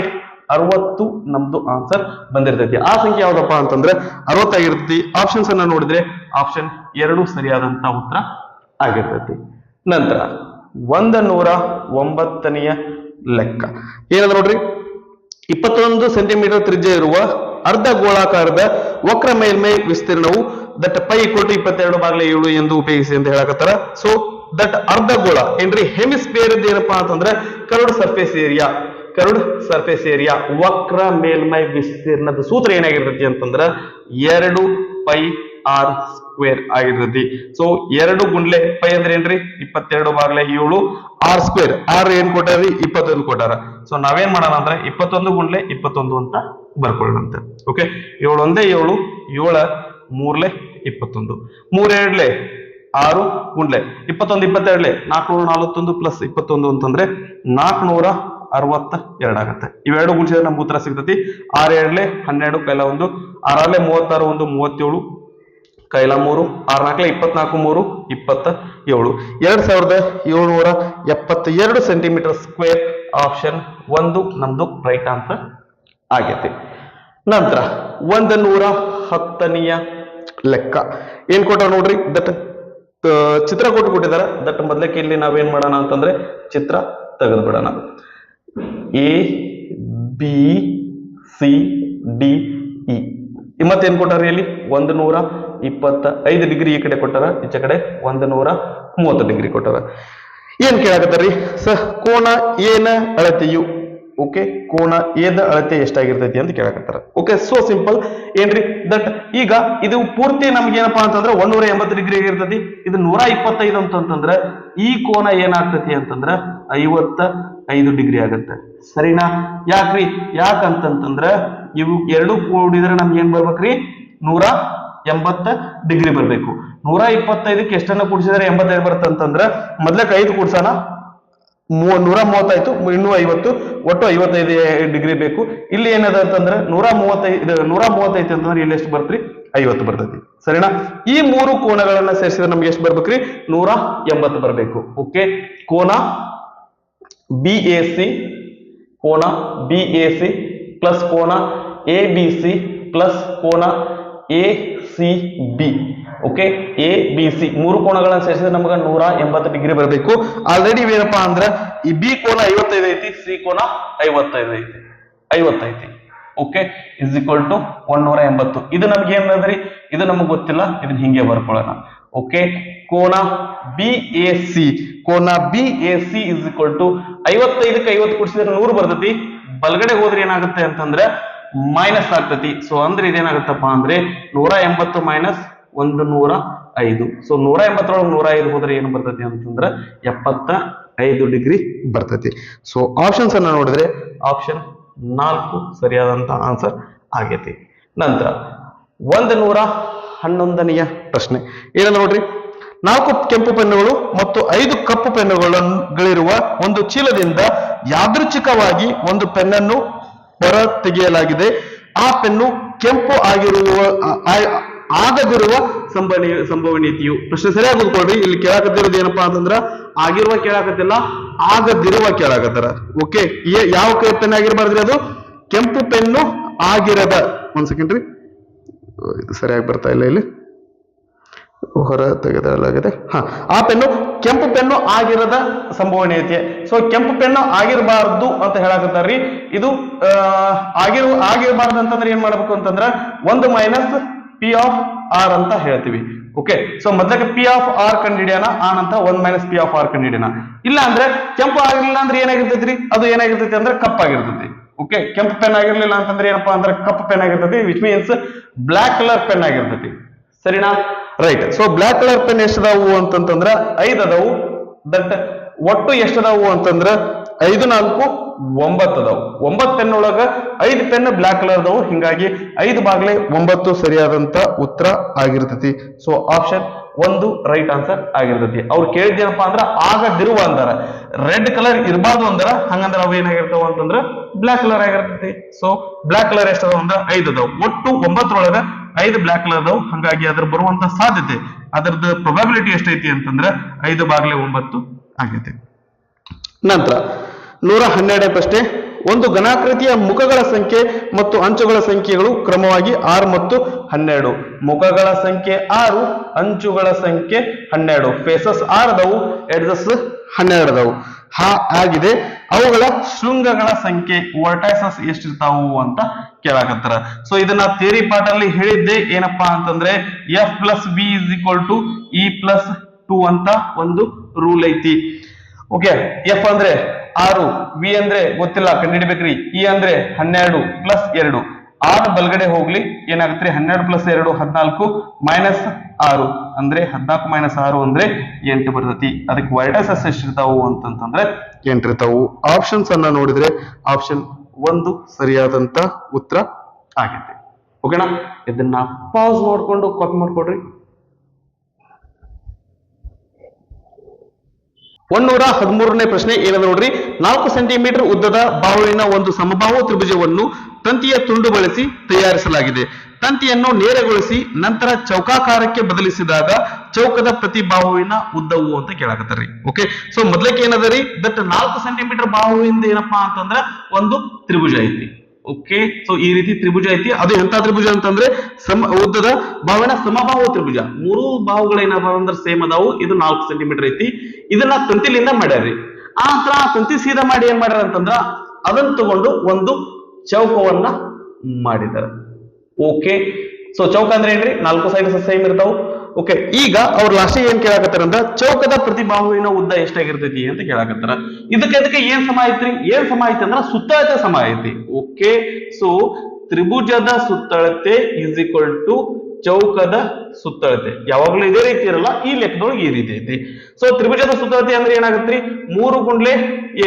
60 ನಮ್ದು ಆನ್ಸರ್ ಬಂದಿರ್ತೈತಿ. ಆ ಸಂಖ್ಯೆ ಯಾವ್ದಪ್ಪ ಅಂತಂದ್ರೆ 60 ಆಗಿರ್ತೈತಿ. ಆಪ್ಷನ್ಸ್ ಅನ್ನ ನೋಡಿದ್ರೆ ಆಪ್ಷನ್ 2 ಸರಿಯಾದಂತ ಉತ್ತರ ಆಗಿರ್ತೈತಿ. ನಂತರ 109ನೆಯ ಲೆಕ್ಕ ಏನಂದ್ರೆ ನೋಡ್ರಿ, 21 ಸೆಂಟಿಮೀಟರ್ ತ್ರಿಜ್ಯ ಇರುವ ಅರ್ಧ ಗೋಳಾಕಾರದ ವಕ್ರ ಮೇಲ್ಮೈ ವಿಸ್ತೀರ್ಣವು ದಟ್ ಪೈ ಇಕ್ವಲ್ ಟು 22 ಬಾಗ್ಲೆ 7 ಎಂದು ಉಪಯೋಗಿಸಿ ಅಂತ ಹೇಳಕತ್ತಾರ. ಸೊ ದಟ್ ಅರ್ಧ ಗೋಳ ಏನ್ರಿ ಹೆಮಿಸ್ಫಿಯರ್ ಏನಪ್ಪಾ ಅಂತಂದ್ರೆ curved surface area. Curved surface area ವಕ್ರ ಮೇಲ್ಮೈ ವಿಸ್ತೀರ್ಣದ ಸೂತ್ರ ಏನಾಗಿರ್ತೈತಿ ಅಂತಂದ್ರ 2 ಪೈ ಆರ್ ಸ್ಕ್ವೇರ್ ಆಗಿರ್ತೈತಿ. ಸೊ 2 ಗುಂಡ್ಲೆ ಪೈ ಅಂದ್ರೆ ಏನ್ರಿ 22 ಬಾಗ್ಲೆ 7 ಆರ್ ಸ್ಕ್ವೇರ್. ಆರ್ ಏನ್ ಕೊಟ್ಟಾರಿ 21 ಕೊಟ್ಟಾರ. ಸೊ ನಾವೇನ್ ಮಾಡೋಣ ಅಂದ್ರೆ 21 ಗುಂಡ್ಲೆ 21 ಅಂತ ಬರ್ಕೊಳ್ಳೋಣಂತೆ. ಓಕೆ, 7 1 7, 7 3 21, 3 2 6 ಗುಂಡ್ಲೆ 21 22 441 ಪ್ಲಸ್ 21 ಅಂತಂದ್ರೆ 462 ಆಗತ್ತೆ. ಇವೆರಡು ಗುಣಿಸಿದ್ರೆ ನಮ್ಗೆ ಉತ್ತರ ಸಿಗ್ತತಿ 6 2 12 ಕೈಲ 1, 6 36 1 37 ಕೈಲ 3, 6 4 24 3 27. 2772 ಸೆಂಟಿಮೀಟರ್ ಸ್ಕ್ವೇರ್. ಆಪ್ಷನ್ 1 ನಮ್ದು ರೈಟ್ ಆನ್ಸರ್ ಆಗೈತಿ. ನಂತರ 110ನೆಯ ಲೆಕ್ಕ ಏನ್ ಕೊಟ್ಟಾರ ನೋಡ್ರಿ, ದಟ್ ಚಿತ್ರ ಕೊಟ್ಟಿದಾರ. ದಟ್ ಮೊದ್ಲಕ್ಕೆ ಇಲ್ಲಿ ನಾವೇನ್ ಮಾಡೋಣ ಅಂತಂದ್ರೆ ಚಿತ್ರ ತೆಗೆದು ಬಿಡೋಣ. A B C D E. ಮತ್ತೇನ್ ಕೊಟ್ಟಾರ ಇಲ್ಲಿ 125 ಡಿಗ್ರಿ ಈ ಕಡೆ ಕೊಟ್ಟಾರ, ಈಚೆ ಕಡೆ 130 ಡಿಗ್ರಿ ಕೊಟ್ಟಾರ. ಏನ್ ಕೇಳಾಕತ್ತಾರ್ರಿ ಸರ್, ಕೋನ ಏನ ಅಳತೆಯು ಓಕೆ ಕೋನ ಏದ ಅಳತೆ ಎಷ್ಟಾಗಿರ್ತೈತಿ ಅಂತ ಕೇಳಾಕತ್ತಾರ. ಓಕೆ, ಸೋ ಸಿಂಪಲ್ ಏನ್ರಿ ದಟ್ ಈಗ ಇದು ಪೂರ್ತಿ ನಮ್ಗೆ ಏನಪ್ಪಾ ಅಂತಂದ್ರೆ 180 ಡಿಗ್ರಿ ಆಗಿರ್ತೈತಿ. ಇದು 125 ಅಂತಂದ್ರೆ ಈ ಕೋನ ಏನಾಗ್ತತಿ ಅಂತಂದ್ರ 55 ಡಿಗ್ರಿ ಆಗತ್ತೆ. ಸರಿನಾ? ಯಾಕ್ರಿ ಯಾಕಂತಂದ್ರ ಇವು ಎರಡು ಕೂಡಿದ್ರೆ ನಮ್ಗೆ ಏನ್ ಬರ್ಬೇಕ್ರಿ 180 ಡಿಗ್ರಿ ಬರ್ಬೇಕು. 125ಕ್ಕೆ ಎಷ್ಟನ್ನ ಕೂಡಿಸಿದ್ರೆ 85 ಬರುತ್ತೆ ಅಂತಂದ್ರ ಮೊದ್ಲಕ್ಕೆ 5 ಕೂಡ್ಸೋಣ, 130 ಆಯ್ತು, ಇನ್ನೂ 50, ಒಟ್ಟು 55 ಡಿಗ್ರಿ ಬೇಕು. ಇಲ್ಲಿ ಏನದ ಅಂತಂದ್ರೆ 135 ಅಂತಂದ್ರೆ ಇಲ್ಲಿ ಎಷ್ಟು ಬರ್ತ್ರಿ 50 ಬರ್ತೈತಿ. ಸರಿನಾ? ಈ ಮೂರು ಕೋನಗಳನ್ನ ಸೇರಿಸಿದ್ರೆ ನಮ್ಗೆ ಎಷ್ಟು ಬರ್ಬೇಕ್ರಿ 180 ಬರ್ಬೇಕು. ಓಕೆ, ಕೋನ BAC ಪ್ಲಸ್ ಕೋನ ABC ಪ್ಲಸ್ ಕೋನ ACB. ಓಕೆ, ABC ಮೂರು ಕೋನಗಳನ್ನ ಸೇರಿಸಿದ್ರೆ ನಮ್ಗೆ 180 ಡಿಗ್ರಿ ಬರಬೇಕು. ಆಲ್ರೆಡಿ ಏನಪ್ಪಾ ಅಂದ್ರೆ ಈ ಬಿ ಕೋನ 55 ಐತಿ, ಸಿ ಕೋನ 50 ಐತಿ. Okay, is equal to 180. ಇದು ನಮ್ಗೆ ಏನಂದ್ರಿ, ಇದು ನಮಗ್ ಗೊತ್ತಿಲ್ಲ, ಇದನ್ನ ಹಿಂಗೆ ಬರ್ಕೊಳ್ಳೋಣ. ಓಕೆ, ಕೋನ ಬಿ ಎ ಸಿ, ಕೋನ B A C is equal to 55ಕ್ಕೆ 50 ಕೂಡಿಸಿದ್ರೆ 100 ಬರ್ತೈತಿ. ಬಲಗಡೆ ಹೋದ್ರೆ ಏನಾಗುತ್ತೆ ಅಂತಂದ್ರೆ ಮೈನಸ್ ಆಗ್ತತಿ. ಸೊ ಅಂದ್ರೆ ಇದೇನಾಗುತ್ತಪ್ಪ ಅಂದ್ರೆ 180 ಮೈನಸ್ 105. ಸೊ 180 105 ಹೋದ್ರೆ ಏನು ಬರ್ತೈತಿ ಅಂತಂದ್ರೆ 75 ಡಿಗ್ರಿ ಬರ್ತೈತಿ. ಸೊ ಆಪ್ಷನ್ಸ್ ಅನ್ನ ನೋಡಿದ್ರೆ ಆಪ್ಷನ್ 4 ಸರಿಯಾದಂತ ಆನ್ಸರ್ ಆಗೈತಿ. ನಂತರ 111ನೆಯ ಪ್ರಶ್ನೆ ಏನ ನೋಡ್ರಿ, 4 ಕೆಂಪು ಪೆನ್ನುಗಳು ಮತ್ತು 5 ಕಪ್ಪು ಪೆನ್ನುಗಳಿರುವ ಒಂದು ಚೀಲದಿಂದ ಯಾದೃಚ್ಛಿಕವಾಗಿ ಒಂದು ಪೆನ್ನನ್ನು ಹೊರ ತೆಗೆಯಲಾಗಿದೆ. ಆ ಪೆನ್ನು ಕೆಂಪು ಆಗದಿರುವ ಸಂಭವನೀಯತೆಯು. ಪ್ರಶ್ನೆ ಸರಿಯಾಗಿ ಓದ್ಕೊಳ್ರಿ. ಇಲ್ಲಿ ಕೇಳಾಕತ್ತಿರೋದು ಏನಪ್ಪಾ ಅಂತಂದ್ರ ಆಗಿರುವ ಕೇಳಾಕತ್ತಿಲ್ಲ, ಆಗದಿರುವ ಕೇಳಾಕತ್ತಾರ. ಓಕೆ, ಯಾವ ಪೆನ್ ಆಗಿರಬಾರ್ದ್ರಿ, ಅದು ಕೆಂಪು ಪೆನ್ನು ಆಗಿರದ. ಒಂದ್ ಸೆಕೆಂಡ್ ರೀ, ಇದು ಸರಿಯಾಗಿ ಬರ್ತಾ ಇಲ್ಲ, ಇಲ್ಲಿ ಹೊರ ತೆಗೆದಲಾಗಿದೆ. ಆ ಪೆನ್ನು ಕೆಂಪು ಪೆನ್ನು ಆಗಿರದ ಸಂಭವನೀಯತೆ. ಸೊ ಕೆಂಪು ಪೆನ್ನು ಆಗಿರಬಾರ್ದು ಅಂತ ಹೇಳಕತ್ತಾರ್ರಿ. ಇದು ಆಗಿರಬಾರ್ದು ಅಂತಂದ್ರೆ ಏನ್ ಮಾಡ್ಬೇಕು ಅಂತಂದ್ರ 1 ಮೈನಸ್ ಪಿ ಆಫ್ ಆರ್ ಅಂತ ಹೇಳ್ತೀವಿ. ಓಕೆ, ಸೊ ಮೊದಲಕ್ಕೆ ಪಿ ಆಫ್ ಆರ್ ಕಂಡಿಡಿಯೋಣ, ಆ ನಂತರ 1 ಮೈನಸ್ ಪಿ ಆಫ್ ಆರ್ ಕಂಡಿಡಿಯೋಣ. ಇಲ್ಲ ಅಂದ್ರೆ ಕೆಂಪು ಆಗಿರ್ಲಿಲ್ಲ ಅಂದ್ರೆ ಏನಾಗಿರ್ತೈತ್ರಿ, ಅದು ಏನಾಗಿರ್ತೈತಿ ಅಂದ್ರೆ ಕಪ್ಪಾಗಿರ್ತೈತಿ. ಓಕೆ, ಕೆಂಪು ಪೆನ್ ಆಗಿರ್ಲಿಲ್ಲ ಅಂತಂದ್ರೆ ಏನಪ್ಪಾ ಅಂದ್ರೆ ಕಪ್ಪು ಪೆನ್ ಆಗಿರ್ತೈತಿ, which means black colour pen ಆಗಿರ್ತೈತಿ. ಸರಿನಾ? Right. So black colour pen ಎಷ್ಟದಾವು ಅಂತಂದ್ರೆ 5 ಅದಾವು. ದಟ್ ಒಟ್ಟು ಎಷ್ಟದಾವು ಅಂತಂದ್ರ 5 4 9 ಅದಾವು. 9 ಪೆನ್ ಒಳಗ 5 ಪೆನ್ ಬ್ಲಾಕ್ ಕಲರ್ ಅದಾವು. ಹಿಂಗಾಗಿ 5 ಬಾಗ್ಲೆ 9 ಸರಿಯಾದಂತ ಉತ್ತರ ಆಗಿರ್ತೈತಿ. ಸೊ ಆಪ್ಷನ್ 1 ರೈಟ್ ಆನ್ಸರ್ ಆಗಿರ್ತೈತಿ. ಅವ್ರು ಕೇಳಿದ್ದೇನಪ್ಪಾ ಅಂದ್ರ ಆಗದಿರುವ ಅಂದಾರ, ರೆಡ್ ಕಲರ್ ಇರಬಾರ್ದು ಅಂದಾರ, ಹಂಗಂದ್ರ ಅವು ಏನಾಗಿರ್ತಾವ ಅಂತಂದ್ರ ಬ್ಲಾಕ್ ಕಲರ್ ಆಗಿರ್ತೈತಿ. ಸೊ ಬ್ಲಾಕ್ ಕಲರ್ ಎಷ್ಟದಾವ ಅಂದ್ರ 5 ಅದಾವ. ಒಟ್ಟು 9 5 ಬ್ಲಾಕ್ ಕಲರ್ ಅದಾವ. ಹಂಗಾಗಿ ಅದ್ರ ಬರುವಂತ ಸಾಧ್ಯತೆ, ಅದರದ್ದು ಪ್ರೊಬಬಿಲಿಟಿ ಎಷ್ಟೈತಿ ಅಂತಂದ್ರೆ 5 ಬಾಗ್ಲೆ 9 ಆಗೈತಿ. ನಂತರ 112ನೇ ಪ್ರಶ್ನೆ, ಒಂದು ಘನಾಕೃತಿಯ ಮುಖಗಳ ಸಂಖ್ಯೆ ಮತ್ತು ಅಂಚುಗಳ ಸಂಖ್ಯೆಗಳು ಕ್ರಮವಾಗಿ 6 ಮತ್ತು 12. ಮುಖಗಳ ಸಂಖ್ಯೆ 6, ಅಂಚುಗಳ ಸಂಖ್ಯೆ 12. ಫೇಸಸ್ 6 ಅದಾವು, ಎಡ್ಜಸ್ 12 ಅದಾವು. ಆಗಿದೆ. ಅವುಗಳ ಶೃಂಗಗಳ ಸಂಖ್ಯೆ ವರ್ಟೈಸಸ್ ಎಷ್ಟಿರ್ತಾವು ಅಂತ ಕೇಳಾಕತ್ತಾರ. ಸೊ ಇದನ್ನ ಥಿಯರಿ ಪಾರ್ಟ್ ಅಲ್ಲಿ ಹೇಳಿದ್ದೆ. ಏನಪ್ಪಾ ಅಂತಂದ್ರೆ F plus B is equal to E plus 2 ಅಂತ ಒಂದು ರೂಲ್ ಐತಿ. ಓಕೆ, ಎಫ್ ಅಂದ್ರೆ 6, ವಿ ಅಂದ್ರೆ ಗೊತ್ತಿಲ್ಲ ಕಂಡುಹಿಡಿಬೇಕ್ರಿ, ಇ ಅಂದ್ರೆ 12 ಪ್ಲಸ್ 2. 6 ಬಲ್ಗಡೆ ಹೋಗ್ಲಿ, ಏನಾಗತ್ರಿ 12 ಪ್ಲಸ್ 2 14 ಮೈನಸ್ 6 ಅಂದ್ರೆ 14 ಮೈನಸ್ 6 ಅಂದ್ರೆ 8 ಬರ್ತೈತಿ. ಅದಕ್ಕೆ ವರ್ಟೈಸಸ್ ಎಷ್ಟಿರ್ತಾವು ಅಂತಂದ್ರೆ 8 ಇರ್ತಾವು. ಆಪ್ಷನ್ಸ್ ಅನ್ನ ನೋಡಿದ್ರೆ ಆಪ್ಷನ್ 1 ಸರಿಯಾದಂತ ಉತ್ತರ ಆಗೈತೆ. ಓಕೆನಾ? ಇದನ್ನ ಪಾಸ್ ಮಾಡ್ಕೊಂಡು ಕಾಪಿ ಮಾಡ್ಕೊಡ್ರಿ. 113ನೇ ಪ್ರಶ್ನೆ ಏನದ ನೋಡ್ರಿ, 4 ಸೆಂಟಿಮೀಟರ್ ಉದ್ದದ ಬಾಹುವಿನ ಒಂದು ಸಮಬಾಹು ತ್ರಿಭುಜವನ್ನು ತಂತಿಯ ತುಂಡು ಬಳಸಿ ತಯಾರಿಸಲಾಗಿದೆ. ತಂತಿಯನ್ನು ನೇರಗೊಳಿಸಿ ನಂತರ ಚೌಕಾಕಾರಕ್ಕೆ ಬದಲಿಸಿದಾಗ ಚೌಕದ ಪ್ರತಿ ಬಾಹುವಿನ ಉದ್ದವು ಅಂತ ಕೇಳಾಕತ್ತಾರ್ರಿ. ಓಕೆ, ಸೊ ಮೊದ್ಲಕ್ಕೆ ಏನದ ರೀ, ದಟ್ 4 ಸೆಂಟಿಮೀಟರ್ ಬಾಹುವಿಂದ ಏನಪ್ಪಾ ಅಂತಂದ್ರ ಒಂದು ತ್ರಿಭುಜ ಐತಿ. ಓಕೆ, ಸೊ ಈ ರೀತಿ ತ್ರಿಭುಜ ಐತಿ. ಅದು ಎಂತ ತ್ರಿಭುಜ ಅಂತಂದ್ರೆ ಉದ್ದದ ಬಾಹುವಿನ ಸಮಬಾಹು ತ್ರಿಭುಜ. 3 ಬಾಹುಗಳು ಏನಪ್ಪ ಅಂದ್ರೆ ಸೇಮ್ ಅದಾವು. ಇದು 4 ಸೆಂಟಿಮೀಟರ್ ಐತಿ. ಇದನ್ನ ತಂತಿಲಿಂದ ಮಾಡ್ಯಾರ್ರಿ. ಆ ನಂತರ ತಂತಿ ಸೀದಾ ಮಾಡಿ ಏನ್ ಮಾಡ್ಯಾರ ಅಂತಂದ್ರ ಅದನ್ನ ತಗೊಂಡು ಒಂದು ಚೌಕವನ್ನ ಮಾಡಿದ್ದಾರೆ. ಓಕೆ, ಸೊ ಚೌಕ ಅಂದ್ರೆ ಏನ್ರಿ, 4 ಸೈಡ್ ಸೇಮ್ ಇರ್ತಾವು. ಓಕೆ, ಈಗ ಅವ್ರ ಲಾಸ್ಟಿಗೆ ಏನ್ ಕೇಳಾಕತ್ತಾರ ಅಂದ್ರ ಚೌಕದ ಪ್ರತಿ ಬಾಹುವಿನ ಉದ್ದ ಎಷ್ಟಾಗಿರ್ತೈತಿ ಅಂತ ಕೇಳಾಕತ್ತಾರ. ಇದಕ್ಕೆ ಏನ್ ಸಮ ಐತ್ರಿ, ಏನ್ ಸಮ ಐತಿ ಅಂದ್ರ ಸುತ್ತಳತೆ ಸಮ ಐತಿ. ಓಕೆ, ಸೊ ತ್ರಿಭುಜದ ಸುತ್ತಳತೆ ಇಸ್ ಈಕ್ವಲ್ ಟು ಚೌಕದ ಸುತ್ತಳತೆ. ಯಾವಾಗ್ಲೂ ಇದೇ ರೀತಿ ಇರಲ್ಲ, ಈ ಲೆಕ್ಕದೊಳಗೆ ಈ ರೀತಿ ಐತಿ. ಸೊ ತ್ರಿಭುಜದ ಸುತ್ತಳತೆ ಅಂದ್ರೆ ಏನಾಗತ್ರಿ, 3 ಗುಂಡ್ಲೆ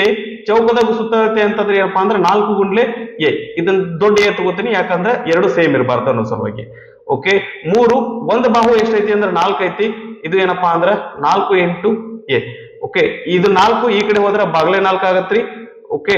ಎ. ಚೌಕದ ಸುತ್ತಳತೆ ಅಂತಂದ್ರೆ ಏನಪ್ಪಾ ಅಂದ್ರೆ 4 ಗುಂಡ್ಲೆ ಎ. ಇದನ್ನ ದೊಡ್ಡ ಎ ತಗೋತೀನಿ, ಯಾಕಂದ್ರೆ 2 ಸೇಮ್ ಇರಬಾರ್ದು ಅನ್ನೋ ಸಲುವಾಗಿ. ಓಕೆ, 3 ಒಂದು ಬಾಹು ಎಷ್ಟೈತಿ ಅಂದ್ರೆ 4 ಐತಿ. ಇದು ಏನಪ್ಪಾ ಅಂದ್ರೆ 4 ಇಂಟು ಎ. ಓಕೆ, ಇದು 4 ಈ ಕಡೆ ಹೋದ್ರೆ ಬಾಗ್ಲೆ 4 ಆಗತ್ರಿ. ಓಕೆ,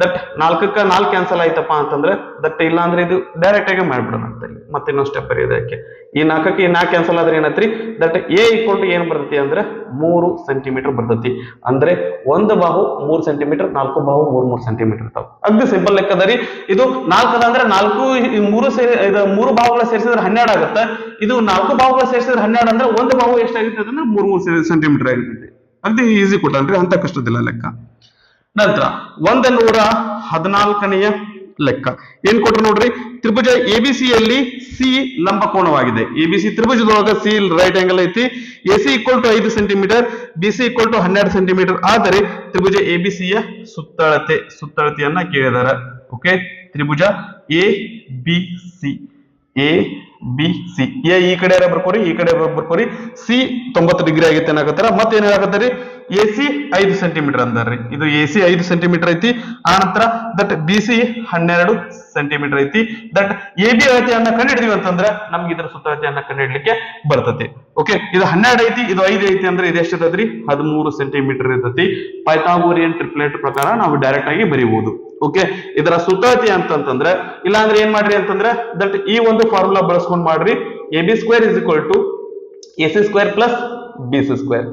ದಟ್ 4ಕ್ಕ 4 ಕ್ಯಾನ್ಸಲ್ ಆಯ್ತಪ್ಪ ಅಂತಂದ್ರೆ ದಟ್ ಇಲ್ಲ ಅಂದ್ರೆ ಇದು ಡೈರೆಕ್ಟ್ ಆಗಿ ಮಾಡ್ಬಿಡೋಣ ಅಂತ. ಮತ್ತೆ ಇನ್ನೊಂದು ಸ್ಟೆಪ್ ಬರೆಯೋದಕ್ಕೆ ಈ 4ಕ್ಕೆ 4 ಕ್ಯಾನ್ಸಲ್ ಆದ್ರೆ ಏನತ್ರಿ, ದಟ್ ಎ ಈಕ್ವಲ್ ಟು ಏನ್ ಬರ್ತೈತಿ ಅಂದ್ರೆ 3 ಸೆಂಟಿಮೀಟರ್ ಬರ್ತೈತಿ. ಅಂದ್ರೆ ಒಂದು ಬಾಹು 3 ಸೆಂಟಿಮೀಟರ್, 4 ಬಾಹು 3 ಸೆಂಟಿಮೀಟರ್ ಇರ್ತಾವ. ಅಗ್ದಿ ಸಿಂಪಲ್ ಲೆಕ್ಕದರಿ. ಇದು 4 ಅಂದ್ರೆ 3 ಬಾಹುಗಳ ಸೇರಿಸಿದ್ರೆ 12 ಆಗುತ್ತೆ. ಇದು 4 ಬಾಹುಗಳ ಸೇರಿಸಿದ್ರೆ 12 ಅಂದ್ರೆ ಒಂದು ಬಾಹು ಎಷ್ಟಾಗಿರ್ತದೆ ಅಂದ್ರೆ 3 ಸೆಂಟಿಮೀಟರ್ ಆಗಿರ್ತೈತಿ. ಅಗ್ದಿ ಈಸಿ ಕೊಟ್ಟನ್ರಿ, ಅಂತ ಕಷ್ಟದಿಲ್ಲ ಲೆಕ್ಕ. ನಂತರ 114ನೆಯ ಲೆಕ್ಕ. ಏನ್ ಕೊಟ್ರು ನೋಡ್ರಿ, ತ್ರಿಭುಜ ಎಬಿಸಿ ಯಲ್ಲಿ ಸಿ ಲಂಬಕೋನವಾಗಿದೆ. ಎಬಿಸಿ ತ್ರಿಭುಜದೊಳಗ ಸಿ ರೈಟ್ ಆಂಗಲ್ ಐತಿ. AC equal to 5 centimetre, BC equal to 12 centimetre ಆದರೆ ತ್ರಿಭುಜ ಎಬಿಸಿಯ ಸುತ್ತಳತೆಯನ್ನ ಕೇಳಿದಾರ. ಓಕೆ, ತ್ರಿಭುಜ A B C, A B C, A ಈ ಕಡೆ ಬರ್ಕೋರಿ, ಈ ಕಡೆ ಬರ್ಕೋರಿ. ಸಿ 90 ಡಿಗ್ರಿ ಆಗೈತೆ ಏನಾಗತ್ತಾರ. ಮತ್ತೆ ಏನ್ ಹೇಳಕತ್ತಾರಿ, ಎ ಸಿ 5 ಸೆಂಟಿಮೀಟರ್ ಅಂದಾರ್ರಿ. ಇದು ಎ ಸಿ 5 ಸೆಂಟಿಮೀಟರ್ ಐತಿ. ಆ ನಂತರ ದಟ್ ಬಿ ಸಿ 12 ಸೆಂಟಿಮೀಟರ್ ಐತಿ. ದಟ್ ಎ ಬಿ ಅಳತೆಯನ್ನ ಕಂಡಿಡಿದ್ವಿ ಅಂತಂದ್ರೆ ನಮ್ಗೆ ಇದರ ಸುತ್ತಳತೆಯನ್ನ ಕಂಡಿಡ್ಲಿಕ್ಕೆ ಬರ್ತತಿ. ಓಕೆ, ಇದು 12 ಐತಿ, ಇದು 5 ಐತಿ ಅಂದ್ರೆ ಇದು ಎಷ್ಟು ಇರ್ತೈತ್ರಿ, 13 ಸೆಂಟಿಮೀಟರ್ ಇರ್ತೈತಿ. ಪೈಥಾಗೋರಿಯನ್ ಟ್ರಿಪ್ಲೆಟ್ ಪ್ರಕಾರ ನಾವು ಡೈರೆಕ್ಟ್ ಆಗಿ ಬರೀಬಹುದು. ಓಕೆ, ಇದರ ಸುತ್ತಳತೆ ಅಂತಂದ್ರೆ ಇಲ್ಲ ಅಂದ್ರೆ ಏನ್ ಮಾಡ್ರಿ ಅಂತಂದ್ರೆ ದಟ್ ಈ ಒಂದು ಫಾರ್ಮುಲಾ ಬಳಸ್ಕೊಂಡ್ ಮಾಡ್ರಿ. A B square is equal to A C square plus B C square.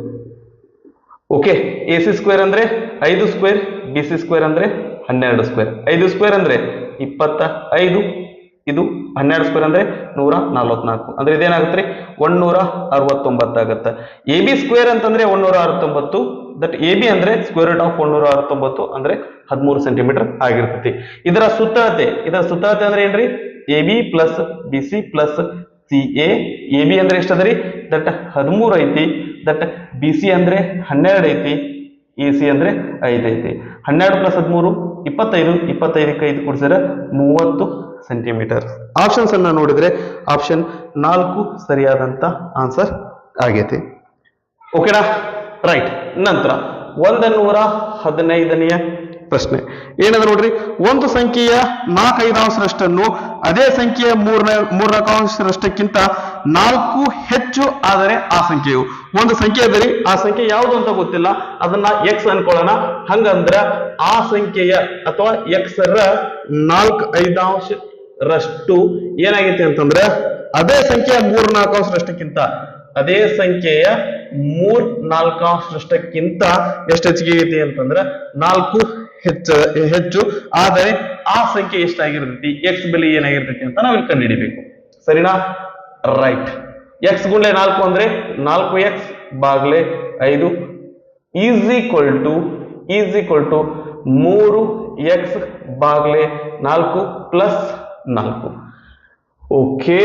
Okay, A C square ಅಂದ್ರೆ 5 ಸ್ಕ್ವೇರ್, ಬಿ ಸಿ ಸ್ಕ್ವೇರ್ ಅಂದ್ರೆ 12 ಸ್ಕ್ವೇರ್. 5 ಸ್ಕ್ವೇರ್ ಅಂದ್ರೆ 25, ಇದು 12 ಸ್ಕ್ವೇರ್ ಅಂದ್ರೆ 144 ಅಂದ್ರೆ ಇದೇನಾಗುತ್ತೆ 169 ಆಗುತ್ತೆ. ಎ ಬಿ ಸ್ಕ್ವೇರ್ ಅಂತಂದ್ರೆ 169, ದಟ್ ಎ ಬಿ ಅಂದ್ರೆ ಸ್ಕ್ವೇರ್ ರೂಟ್ ಆಫ್ 169 ಅಂದ್ರೆ 13 ಸೆಂಟಿಮೀಟರ್ ಆಗಿರ್ತೈತಿ. ಇದರ ಸುತ್ತಳತೆ ಅಂದ್ರೆ ಏನ್ರಿ, A B plus B C plus C A. A B ಅಂದ್ರೆ ಎಷ್ಟದರಿ, ದಟ್ 13 ಐತಿ. ದಟ್ ಬಿ ಸಿ ಅಂದ್ರೆ 12 ಐತಿ. ಎ ಸಿ ಅಂದ್ರೆ 5 ಐತಿ. 12 ಪ್ಲಸ್ 13 25, 25ಕ್ಕೆ 5 ಕೂಡಿಸಿದ್ರೆ 30 ಸೆಂಟಿಮೀಟರ್. ಆಪ್ಷನ್ಸ್ ಅನ್ನ ನೋಡಿದ್ರೆ ಆಪ್ಷನ್ 4 ಸರಿಯಾದಂತ ಆನ್ಸರ್ ಆಗೈತಿ. ಓಕೆನಾ, ರೈಟ್. ನಂತರ 115ನೆಯ ಪ್ರಶ್ನೆ ಏನಂದ್ರೆ ನೋಡ್ರಿ, ಒಂದು ಸಂಖ್ಯೆಯ 4/5ರಷ್ಟನ್ನು ಅದೇ ಸಂಖ್ಯೆಯ 3/4ರಷ್ಟಕ್ಕಿಂತ 4 ಹೆಚ್ಚು ಆದರೆ ಆ ಸಂಖ್ಯೆಯು, ಒಂದು ಸಂಖ್ಯೆ ಅದರಿ, ಆ ಸಂಖ್ಯೆ ಯಾವುದು ಅಂತ ಗೊತ್ತಿಲ್ಲ, ಅದನ್ನ ಎಕ್ಸ್ ಅನ್ಕೊಳ್ಳೋಣ. ಹಂಗಂದ್ರ ಆ ಸಂಖ್ಯೆಯ ಅಥವಾ ಎಕ್ಸ್ ರ 4/5ರಷ್ಟು ಏನಾಗೈತಿ ಅಂತಂದ್ರೆ ಅದೇ ಸಂಖ್ಯೆಯ 3/4ರಷ್ಟಕ್ಕಿಂತ, ಅದೇ ಸಂಖ್ಯೆಯ 3/4ರಷ್ಟಕ್ಕಿಂತ ಎಷ್ಟು ಹೆಚ್ಚಿಗೆ ಐತಿ ಅಂತಂದ್ರೆ 4 ಹೆಚ್ಚು ಆದರೆ ಆ ಸಂಖ್ಯೆ ಎಷ್ಟಾಗಿರ್ತೈತಿ, ಎಕ್ಸ್ ಬೆಲೆ ಏನಾಗಿರ್ತೈತಿ ಅಂತ ನಾವಿಲ್ಲಿ ಕಂಡುಹಿಡಿಬೇಕು. ಸರಿನಾ, ರೈಟ್. ಎಕ್ಸ್ ಗುಂಡ್ಲೆ 4 ಅಂದ್ರೆ 4x ಬಾಗ್ಲೆ 5 ಈಸ್ ಈಕ್ವಲ್ ಟು 3x ಬಾಗ್ಲೆ 4 ಪ್ಲಸ್ 4. ಓಕೆ,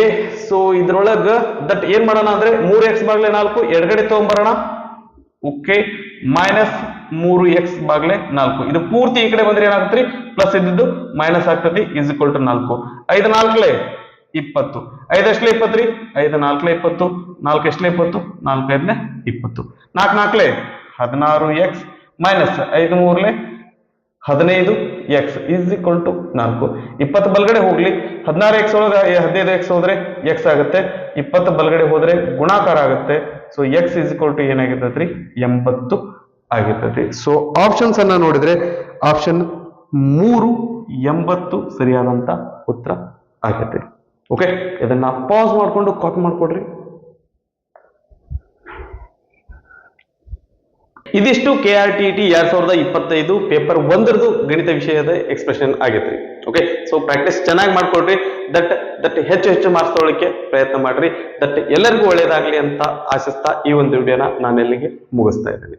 ಸೊ ಇದ್ರೊಳಗ ದಟ್ ಏನ್ ಮಾಡೋಣ ಅಂದ್ರೆ 3x ಬಾಗ್ಲೆ 4 ಎಡಗಡೆ ತಗೊಂಡ್ಬರೋಣ. ಓಕೆ, ಮೈನಸ್ 3x ಬಾಗ್ಲೆ 4, ಇದು ಪೂರ್ತಿ ಈ ಕಡೆ ಬಂದ್ರೆ ಏನಾಗುತ್ತೆ, ಪ್ಲಸ್ ಇದ್ದು ಮೈನಸ್ ಆಗ್ತತಿ. Is equal to 4. 5 4 20, 5 ಎಷ್ಟಲೇ 20 ರೀ, 5 4 20, 4 ಎಷ್ಟಲೇ 20, 4 5 20, 4 4 16x minus 5 3 15x is equal to 4. 20 ಬಲ್ಗಡೆ ಹೋಗ್ಲಿ, 16x ಒಳಗೆ 15x ಹೋದ್ರೆ x ಆಗುತ್ತೆ, 20 ಬಲ್ಗಡೆ ಹೋದ್ರೆ ಗುಣಾಕಾರ ಆಗುತ್ತೆ. So x is equal to ಏನಾಗಿರ್ತೈತ್ರಿ, 80 ಆಗಿರ್ತೈತಿ. ಸೊ ಆಪ್ಷನ್ಸ್ ಅನ್ನ ನೋಡಿದ್ರೆ ಆಪ್ಷನ್ 3 80 ಸರಿಯಾದಂತ ಉತ್ತರ ಆಗತ್ತೆ. ಓಕೆ, ಇದನ್ನ ಪಾಸ್ ಮಾಡ್ಕೊಂಡು ಕಾಪಿ ಮಾಡ್ಕೊಡ್ರಿ. ಇದಿಷ್ಟು KRTT 2025 ಪೇಪರ್ 1 ಗಣಿತ ವಿಷಯದ ಎಕ್ಸ್ಪ್ರೆಷನ್ ಆಗೈತ್ರಿ. ಓಕೆ, ಸೊ ಪ್ರಾಕ್ಟೀಸ್ ಚೆನ್ನಾಗಿ ಮಾಡ್ಕೊಡ್ರಿ. ದಟ್ ಹೆಚ್ಚು ಮಾರ್ಕ್ಸ್ ತಗೊಳ್ಳಿಕ್ಕೆ ಪ್ರಯತ್ನ ಮಾಡ್ರಿ. ದಟ್ ಎಲ್ಲರಿಗೂ ಒಳ್ಳೇದಾಗ್ಲಿ ಅಂತ ಆಶಿಸ್ತಾ ಈ ಒಂದು ವಿಡಿಯೋನ ನಾನು ಎಲ್ಲಿಗೆ ಮುಗಿಸ್ತಾ ಇದ್ದೀನಿ.